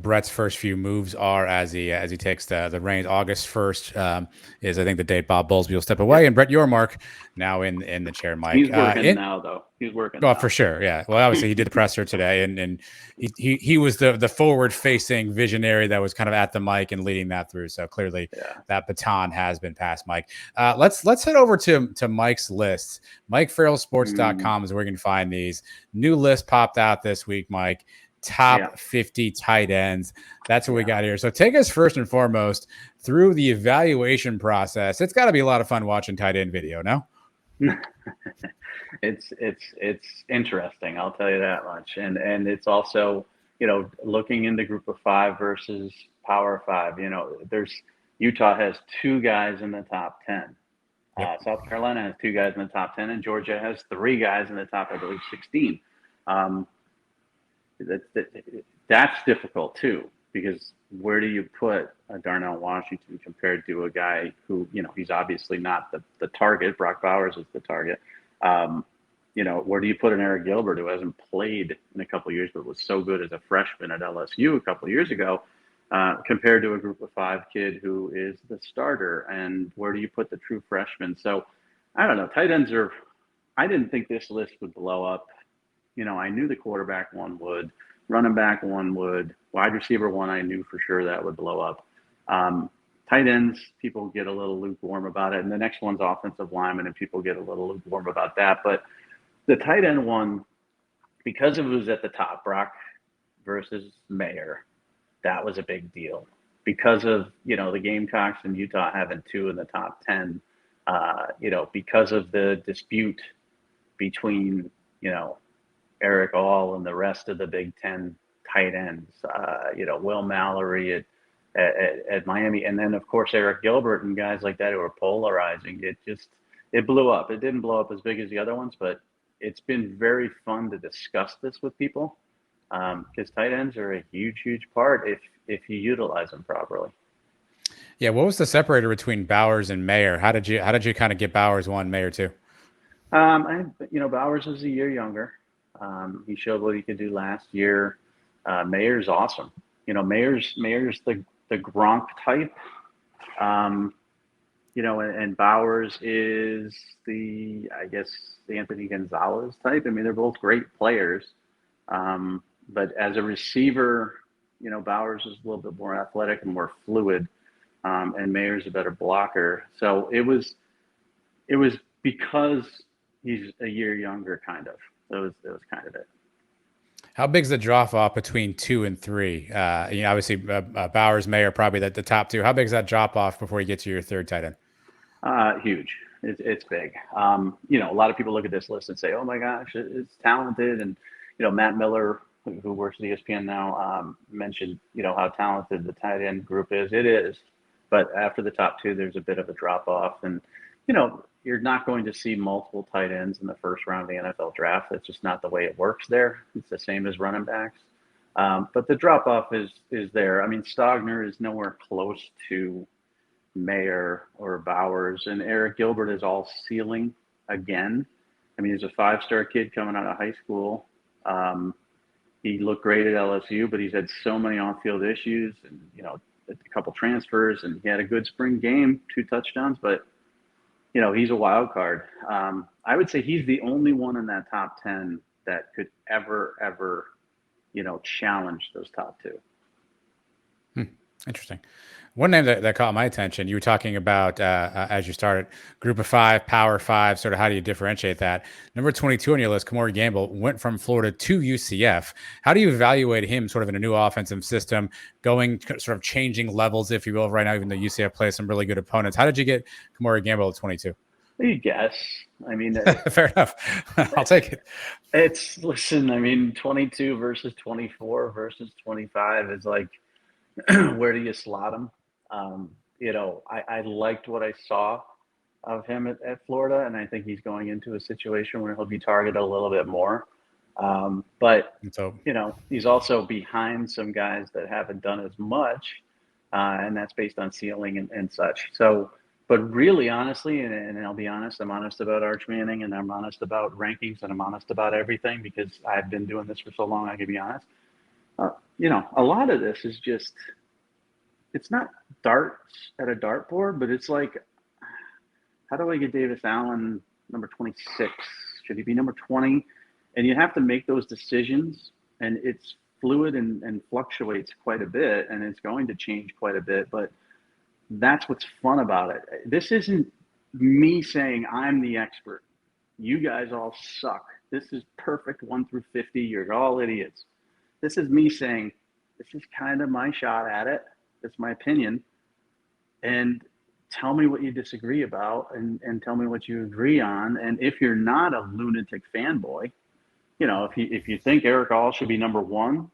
Brett's first few moves are as he takes the reins. August 1st is, I think, the date Bob Bowlesby will step away, and Brett Yormark now in the chair. Mike, he's working now, though. He's working. Well, now. For sure, yeah. Well, obviously he did the presser today, and he was the forward facing visionary that was kind of at the mic and leading that through. So clearly, that baton has been passed, Mike. Let's head over to Mike's list. MikeFarrellSports.com is where you can find these. New list popped out this week, Mike. Top 50 tight ends. That's what we got here. So take us first and foremost through the evaluation process. It's got to be a lot of fun watching tight end video, no? It's interesting, I'll tell you that much. And it's also, looking into Group of Five versus Power Five. Utah has two guys in the top 10. Yep. South Carolina has two guys in the top 10, and Georgia has three guys in the top, I believe, 16. That's difficult too, because where do you put a Darnell Washington compared to a guy who, he's obviously not the target. Brock Bowers is the target. Where do you put an Eric Gilbert who hasn't played in a couple of years but was so good as a freshman at LSU a couple of years ago, compared to a Group of Five kid who is the starter? And where do you put the true freshman? So I don't know. Tight ends I didn't think this list would blow up. I knew the quarterback one would, running back one would, wide receiver one, I knew for sure that would blow up. Tight ends, people get a little lukewarm about it. And the next one's offensive lineman, and people get a little lukewarm about that. But the tight end one, because it was at the top, Brock versus Mayer, that was a big deal. Because of, the Gamecocks and Utah having two in the top 10, because of the dispute between, Eric All and the rest of the Big Ten tight ends, Will Mallory at Miami, and then of course Eric Gilbert and guys like that who are polarizing. It blew up. It didn't blow up as big as the other ones, but it's been very fun to discuss this with people, because tight ends are a huge part if you utilize them properly. Yeah, what was the separator between Bowers and Mayer? How did you kind of get Bowers one, Mayer two? Bowers is a year younger. He showed what he could do last year. Mayer's awesome. Mayer's the Gronk type. And Bowers is the Anthony Gonzalez type. I mean, they're both great players. But as a receiver, Bowers is a little bit more athletic and more fluid. And Mayer's a better blocker. So it was because he's a year younger, kind of. That was kind of it. How big's the drop off between 2 and 3? Obviously Bowers, Mayer, probably the top two. How big is that drop off before you get to your third tight end? Huge. It's big. A lot of people look at this list and say, "Oh my gosh, it's talented." And Matt Miller, who works at ESPN now, mentioned how talented the tight end group is. It is, but after the top two, there's a bit of a drop off, and you're not going to see multiple tight ends in the first round of the NFL draft. That's just not the way it works there. It's the same as running backs. But the drop-off is there. I mean, Stogner is nowhere close to Mayer or Bowers. And Eric Gilbert is all ceiling again. I mean, he's a 5-star kid coming out of high school. He looked great at LSU, but he's had so many on-field issues and, a couple transfers. And he had a good spring game, 2 touchdowns. But he's a wild card. I would say he's the only one in that top 10 that could ever, challenge those top 2. Interesting. One name that caught my attention, you were talking about as you started, group of five, power five, sort of how do you differentiate that? Number 22 on your list, Kamari Gamble, went from Florida to UCF. How do you evaluate him sort of in a new offensive system, sort of changing levels, if you will, right now, even though UCF plays some really good opponents? How did you get Kamari Gamble at 22? You guess. I mean, Fair enough. I'll take it. listen, I mean, 22 versus 24 versus 25 is like, where do you slot him? I liked what I saw of him at Florida, and I think he's going into a situation where he'll be targeted a little bit more. But And so, he's also behind some guys that haven't done as much, and that's based on ceiling and such. So, but really, honestly, and I'll be honest, I'm honest about Arch Manning, and I'm honest about rankings, and I'm honest about everything because I've been doing this for so long. I can be honest. A lot of this is just, it's not darts at a dartboard, but it's like, how do I get Davis Allen number 26? Should he be number 20? And you have to make those decisions, and it's fluid and fluctuates quite a bit, and it's going to change quite a bit, but that's what's fun about it. This isn't me saying I'm the expert. You guys all suck. This is perfect 1 through 50. You're all idiots. This is me saying, this is kind of my shot at it. That's my opinion. And tell me what you disagree about and tell me what you agree on. And if you're not a lunatic fanboy, if you think Eric All should be number 1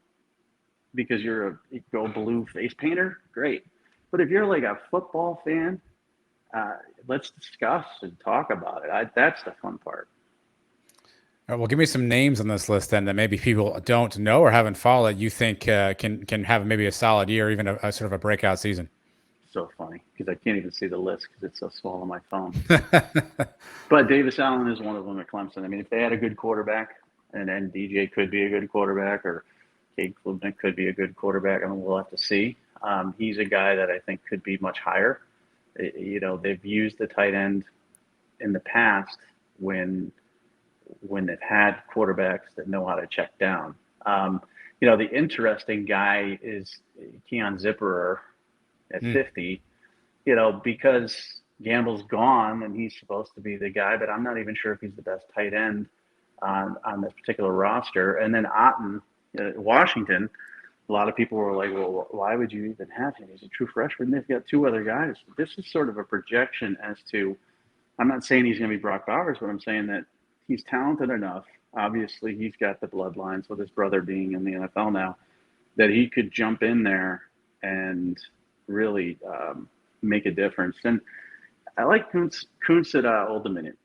because you're a go blue face painter, great. But if you're like a football fan, let's discuss and talk about it. That's the fun part. all right, well, give me some names on this list then that maybe people don't know or haven't followed. You think can have maybe a solid year, even a sort of a breakout season. So funny because I can't even see the list because it's so small on my phone. But Davis Allen is one of them at Clemson. I mean, if they had a good quarterback, and then DJ could be a good quarterback, or Cade Klubnik could be a good quarterback, I mean, we'll have to see. He's a guy that I think could be much higher. They've used the tight end in the past when they've had quarterbacks that know how to check down. The interesting guy is Keon Zipperer at 50, because Gamble's gone and he's supposed to be the guy, but I'm not even sure if he's the best tight end on this particular roster. And then Otton Washington, a lot of people were like, well, why would you even have him? He's a true freshman. They've got 2 other guys. This is sort of a projection as to, I'm not saying he's going to be Brock Bowers, but I'm saying that he's talented enough. Obviously, he's got the bloodlines with his brother being in the NFL now, that he could jump in there and really make a difference. And I like Kuntz at Old Dominion.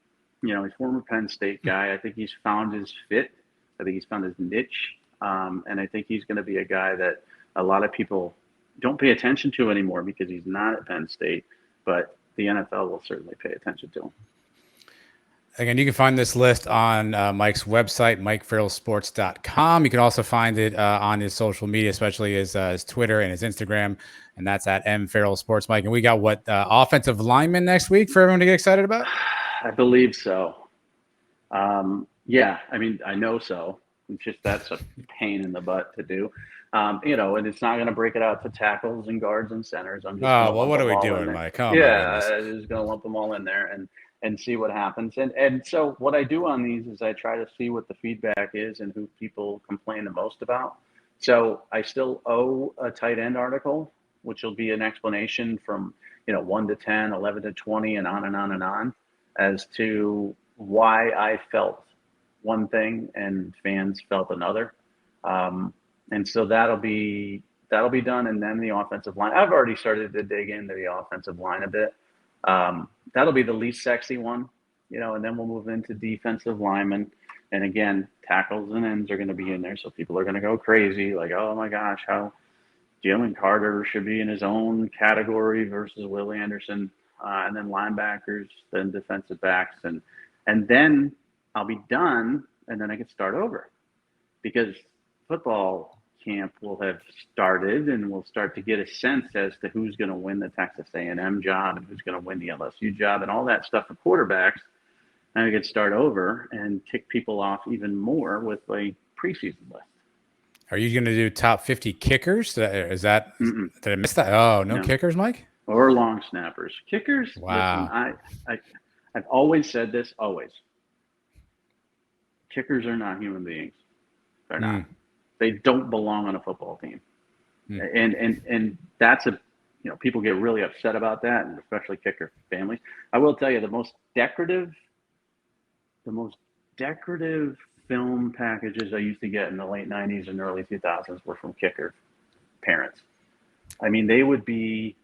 He's a former Penn State guy. I think he's found his fit. I think he's found his niche. And I think he's going to be a guy that a lot of people don't pay attention to anymore because he's not at Penn State, but the NFL will certainly pay attention to him. Again, you can find this list on Mike's website, MikeFarrellSports.com. You can also find it on his social media, especially his Twitter and his Instagram, and that's at MFarrellSports, Mike. And we got what, offensive lineman next week for everyone to get excited about? I believe so. Yeah, I mean, I know so. It's just that's a pain in the butt to do. And it's not going to break it out to tackles and guards and centers. I'm just what are we doing, Mike? Oh, yeah, I'm just going to lump them all in there and see what happens. And so what I do on these is I try to see what the feedback is and who people complain the most about. So I still owe a tight end article, which will be an explanation from 1 to 10, 11 to 20, and on and on and on, as to why I felt one thing and fans felt another. And so that'll be done. And then the offensive line, I've already started to dig into the offensive line a bit. That'll be the least sexy one, and then we'll move into defensive linemen. And again, tackles and ends are going to be in there. So people are going to go crazy. Like, oh my gosh, how Jalen Carter should be in his own category versus Will Anderson. And then linebackers, then defensive backs. And then I'll be done. And then I can start over because football camp will have started and we'll start to get a sense as to who's going to win the Texas A&M job and who's going to win the LSU job and all that stuff for quarterbacks. And I could start over and tick people off even more with a preseason list. Are you going to do top 50 kickers? Is that, Mm-mm, did I miss that? Oh, no no, kickers, Mike? or long snappers. Kickers. Listen, Wow. I've always said this. Always, kickers are not human beings. They're not. Mm, They don't belong on a football team. mm. And that's people get really upset about that, and especially kicker families. I will tell you, the most decorative film packages I used to get in the late 90s and early 2000s were from kicker parents. I mean, they would be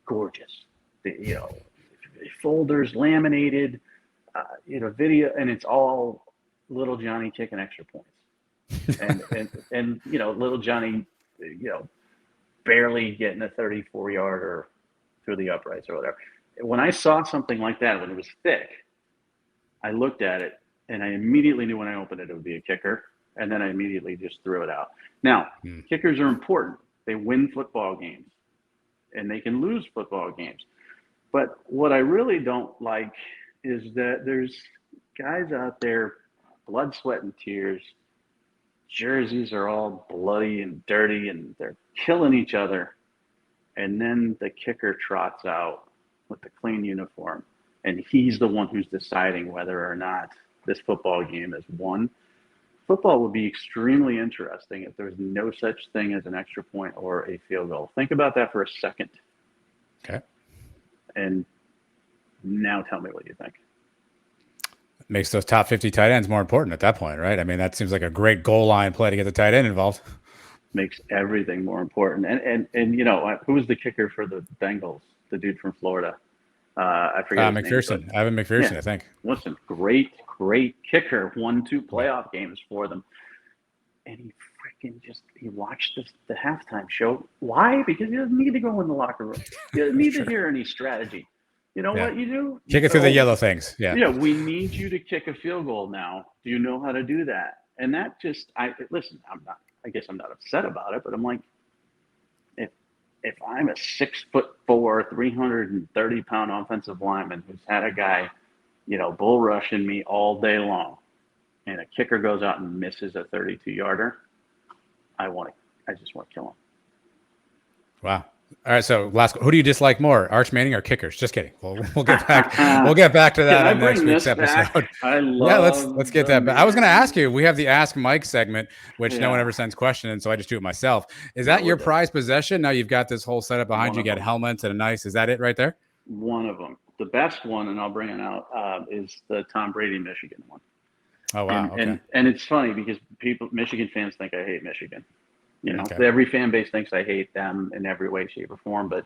gorgeous. Folders laminated, video, and it's all little Johnny kicking extra points, and little Johnny, barely getting a 34 yarder through the uprights or whatever. When I saw something like that, when it was thick, I looked at it and I immediately knew when I opened it would be a kicker, and then I immediately just threw it out. Now, kickers are important. They win football games, and they can lose football games. But what I really don't like is that there's guys out there, blood, sweat, and tears. Jerseys are all bloody and dirty, and they're killing each other. And then the kicker trots out with the clean uniform, and he's the one who's deciding whether or not this football game is won. Football would be extremely interesting if there was no such thing as an extra point or a field goal. Think about that for a second. Okay. And now tell me what you think. Makes those top 50 tight ends more important at that point, right? I mean, that seems like a great goal line play to get the tight end involved. Makes everything more important. And who was the kicker for the Bengals? The dude from Florida. I forget his name. Evan McPherson, I think. Listen, great kicker. Won 2 playoff games for them. And he watched the halftime show. Why? Because he doesn't need to go in the locker room. He doesn't need to hear any strategy. You know what you do? Kick it through the yellow things. Yeah. Yeah, we need you to kick a field goal now. Do you know how to do that? And that I guess I'm not upset about it, but I'm like, if I'm a 6'4", 330-pound offensive lineman who's had a guy, bull rushing me all day long, and a kicker goes out and misses a 32-yarder, I just want to kill him. Wow. All right. So who do you dislike more, Arch Manning or kickers? Just kidding. We'll get back. We'll get back to that on next week's episode. Let's get that back. I was going to ask you. We have the Ask Mike segment, which no one ever sends questions, and so I just do it myself. Is that your prized possession? Now you've got this whole setup behind you. You got helmets and a nice. Is that it right there? One of them. The best one, and I'll bring it out, is the Tom Brady Michigan one. Oh wow. And it's funny because Michigan fans think I hate Michigan. Every fan base thinks I hate them in every way, shape, or form. But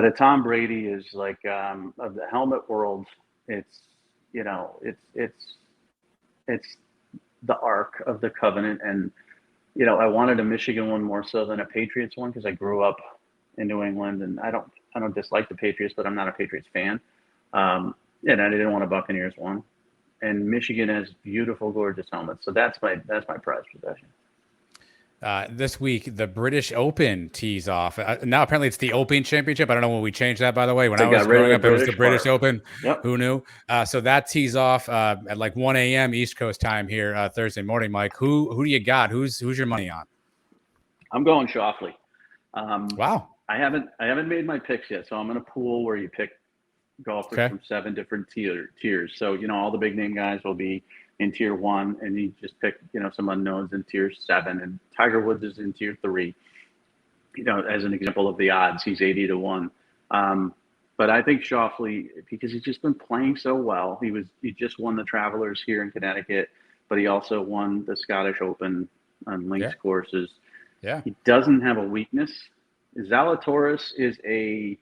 a Tom Brady is like of the helmet world. It's the Ark of the Covenant, and I wanted a Michigan one more so than a Patriots one because I grew up in New England, and I don't dislike the Patriots, but I'm not a Patriots fan. And I didn't want a Buccaneers one. And Michigan has beautiful, gorgeous helmets, so that's my prized possession. This week, the British Open tees off. Now, apparently, it's the Open Championship. I don't know when we changed that, by the way. When I was growing up, it was the British Open. Yep. Who knew? So that tees off at like 1 a.m. East Coast time here Thursday morning, Mike. Who do you got? Who's your money on? I'm going Shoffley. Wow. I haven't made my picks yet, so I'm in a pool where you pick golfers from 7 different tiers. So, all the big name guys will be in tier 1, and you just pick, some unknowns in tier 7, and Tiger Woods is in tier 3. As an example of the odds, he's 80-1. But I think Shoffley, because he's just been playing so well. He just won the Travelers here in Connecticut, but he also won the Scottish Open on links courses. Yeah. He doesn't have a weakness. Zalatoris is a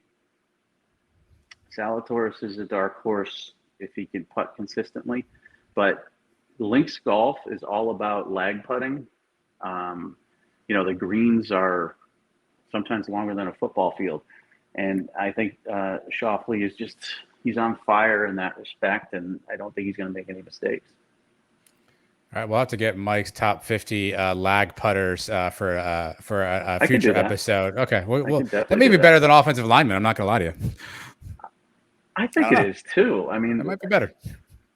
dark horse if he can putt consistently, but links golf is all about lag putting. The greens are sometimes longer than a football field, and I think Shoffley he's on fire in that respect, and I don't think he's going to make any mistakes. All right, we'll have to get Mike's top 50 lag putters for a future episode. Okay, that may be better than offensive lineman. I'm not going to lie to you. I think it is too. I mean, it might be better.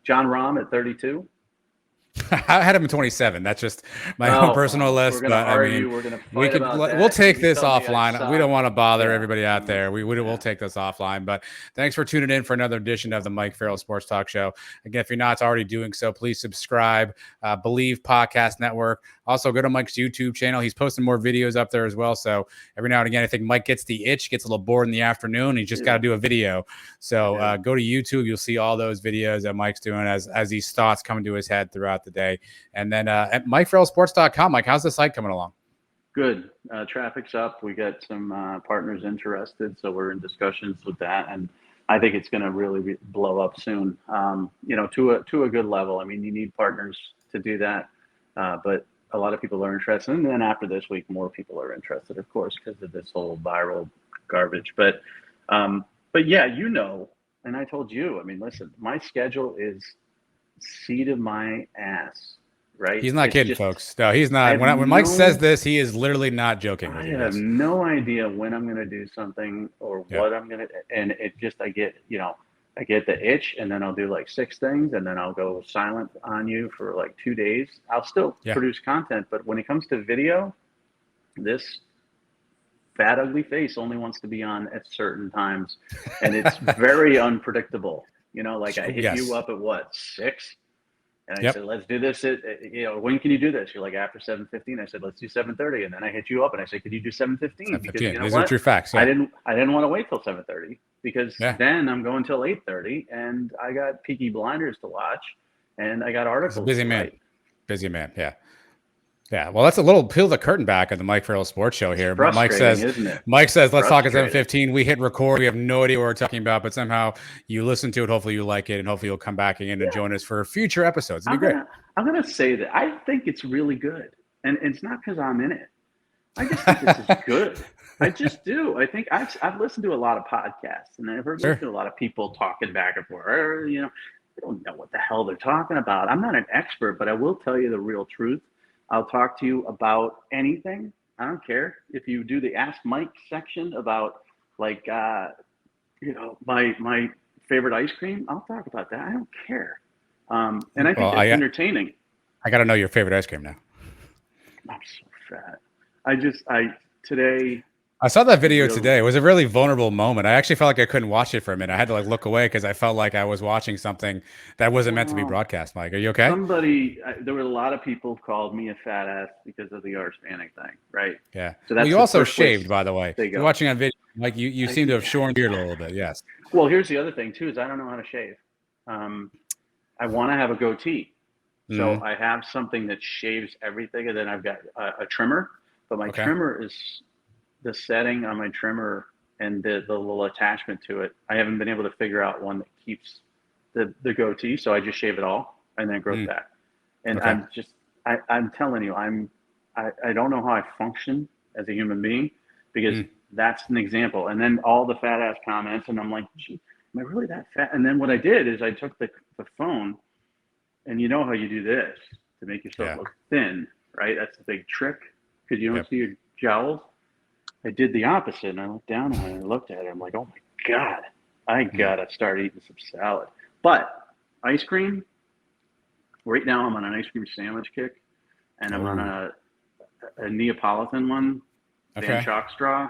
John Rahm at 32. I had him in 27. That's just my own personal list. We're gonna But I mean, argue. We're gonna we fight could about that. we'll take You this tell me I offline. We don't suck. want to bother Yeah. everybody out there. We'll take this offline. But thanks for tuning in for another edition of the Mike Farrell Sports Talk Show. Again, if you're not already doing so, please subscribe. Believe Podcast Network. Also, go to Mike's YouTube channel. He's posting more videos up there as well. So every now and again, I think Mike gets the itch, gets a little bored in the afternoon. He's just got to do a video. So go to YouTube. You'll see all those videos that Mike's doing as these thoughts come into his head throughout the day. And then at MikeFarrellSports.com, Mike, how's the site coming along? Good. Traffic's up. We got some partners interested, so we're in discussions with that, and I think it's going to really blow up soon. To a good level. I mean, you need partners to do that, but a lot of people are interested. And then after this week, more people are interested, of course, because of this whole viral garbage. But yeah, and I told you. I mean, listen, my schedule is seat of my ass. Right? He's not kidding, folks. No, he's not. When Mike says this, he is literally not joking. I have no idea when I'm going to do something or what I'm going to, and it just, I get the itch, and then I'll do like 6 things, and then I'll go silent on you for like 2 days. I'll still produce content, but when it comes to video, this fat, ugly face only wants to be on at certain times, and it's very unpredictable. Like I hit you up at 6? And I said, let's do this. When can you do this? You're like, after 7:15. I said, let's do 7:30. And then I hit you up and I said, could you do 7:15? Because you know these are true facts. Yeah. I didn't want to wait till 7:30 because then I'm going till 8:30 and I got Peaky Blinders to watch and I got articles. Busy man. Yeah. Yeah, well, that's a little peel the curtain back on the Mike Farrell Sports Show here. But Mike says, let's talk at 7:15. We hit record. We have no idea what we're talking about, but somehow you listen to it. Hopefully you like it, and hopefully you'll come back again to join us for future episodes. It'd be great. I'm going to say that I think it's really good, and it's not because I'm in it. I just think this is good. I just do. I think I've listened to a lot of podcasts, and I've heard a lot of people talking back and forth. They don't know what the hell they're talking about. I'm not an expert, but I will tell you the real truth. I'll talk to you about anything. I don't care if you do the Ask Mike section about my favorite ice cream. I'll talk about that. I don't care. And I think that's entertaining. I got to know your favorite ice cream now. I'm so fat. Today. I saw that video today. It was a really vulnerable moment. I actually felt like I couldn't watch it for a minute. I had to look away because I felt like I was watching something that wasn't meant to be broadcast. Mike, are you okay? There were a lot of people who called me a fat ass because of the Arch Manning thing, right? Yeah. So you also shaved, by the way. You're watching on video. Like you seem to have shorn beard a little bit. Yes. Well, here's the other thing too: is I don't know how to shave. I want to have a goatee, so I have something that shaves everything, and then I've got a trimmer. But my trimmer is. The setting on my trimmer and the little attachment to it, I haven't been able to figure out one that keeps the goatee, so I just shave it all and then it grows back. And I'm telling you, I don't know how I function as a human being because that's an example. And then all the fat ass comments, and I'm like, gee, am I really that fat? And then what I did is I took the phone, and you know how you do this to make yourself look thin, right? That's the big trick because you don't see your jowls. I did the opposite, and I looked down on it and I looked at it. I'm like, oh my God, I gotta start eating some salad. But ice cream, right now I'm on an ice cream sandwich kick, and I'm on a Neapolitan one, Van Chalk straw.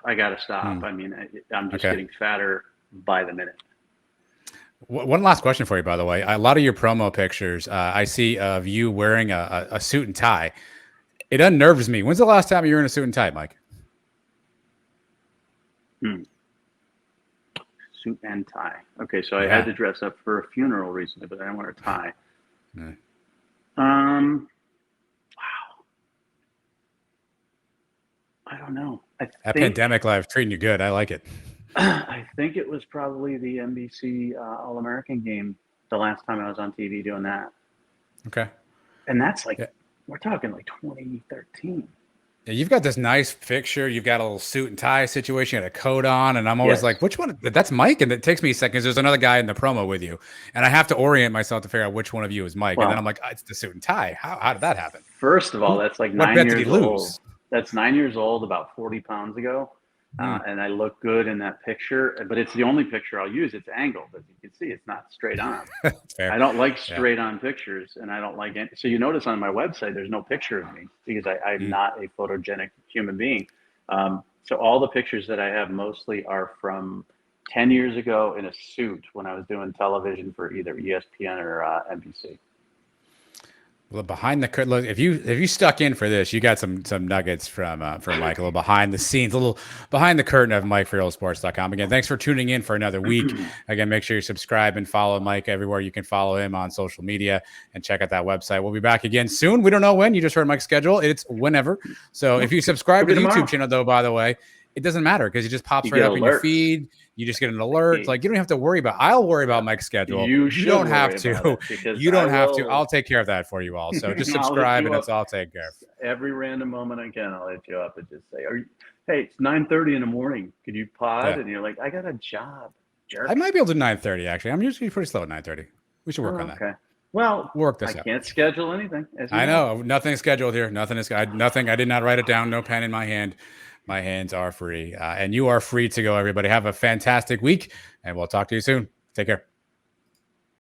I gotta stop. I mean, I'm just getting fatter by the minute. One last question for you, by the way. A lot of your promo pictures, I see of you wearing a suit and tie. It unnerves me. When's the last time you were in a suit and tie, Mike? Suit and tie. Okay, so I had to dress up for a funeral recently, but I didn't wear a tie. Wow. I don't know. That pandemic life treating you good. I like it. I think it was probably the NBC All-American game the last time I was on TV doing that. Okay. And that's we're talking like 2013. Yeah, you've got this nice picture. You've got a little suit and tie situation, you got a coat on, and I'm always like, which one? That's Mike. And it takes me a second because there's another guy in the promo with you. And I have to orient myself to figure out which one of you is Mike. And then I'm like, it's the suit and tie. How did that happen? First of all, that's like 9 years old. That's 9 years old, about 40 pounds ago. and I look good in that picture, but it's the only picture I'll use. It's angled. As you can see, it's not straight on. I don't like straight on pictures, and I don't like it. So you notice on my website, there's no picture of me because I'm not a photogenic human being. So all the pictures that I have mostly are from 10 years ago in a suit when I was doing television for either ESPN or NBC. Well, behind the curtain, look, if you stuck in for this, you got some nuggets from Mike, a little behind the scenes, a little behind the curtain of MikeFarrellSports.com. Again, thanks for tuning in for another week. Again, make sure you subscribe and follow Mike everywhere you can follow him on social media, and check out that website. We'll be back again soon. We don't know when. You just heard Mike's schedule. It's whenever. So if you subscribe to the YouTube channel, though, by the way, it doesn't matter because it just pops right up in your feed. You just get an alert. Like, you don't have to worry about. I'll worry about Mike's schedule. You don't have to. You don't have to. I'll take care of that for you all. So just subscribe, and that's all I'll take care of. Every random moment I can, I'll hit you up and just say, "Hey, it's 9:30 in the morning. Could you pod?" Yeah. And you're like, "I got a job, jerk." I might be able to do 9:30. Actually, I'm usually pretty slow at 9:30. We should work on that. Okay. Well, work this out. I can't schedule anything. I know. Nothing's scheduled here. Nothing is. Nothing. I did not write it down. No pen in my hand. My hands are free, and you are free to go, everybody. Have a fantastic week, and we'll talk to you soon. Take care.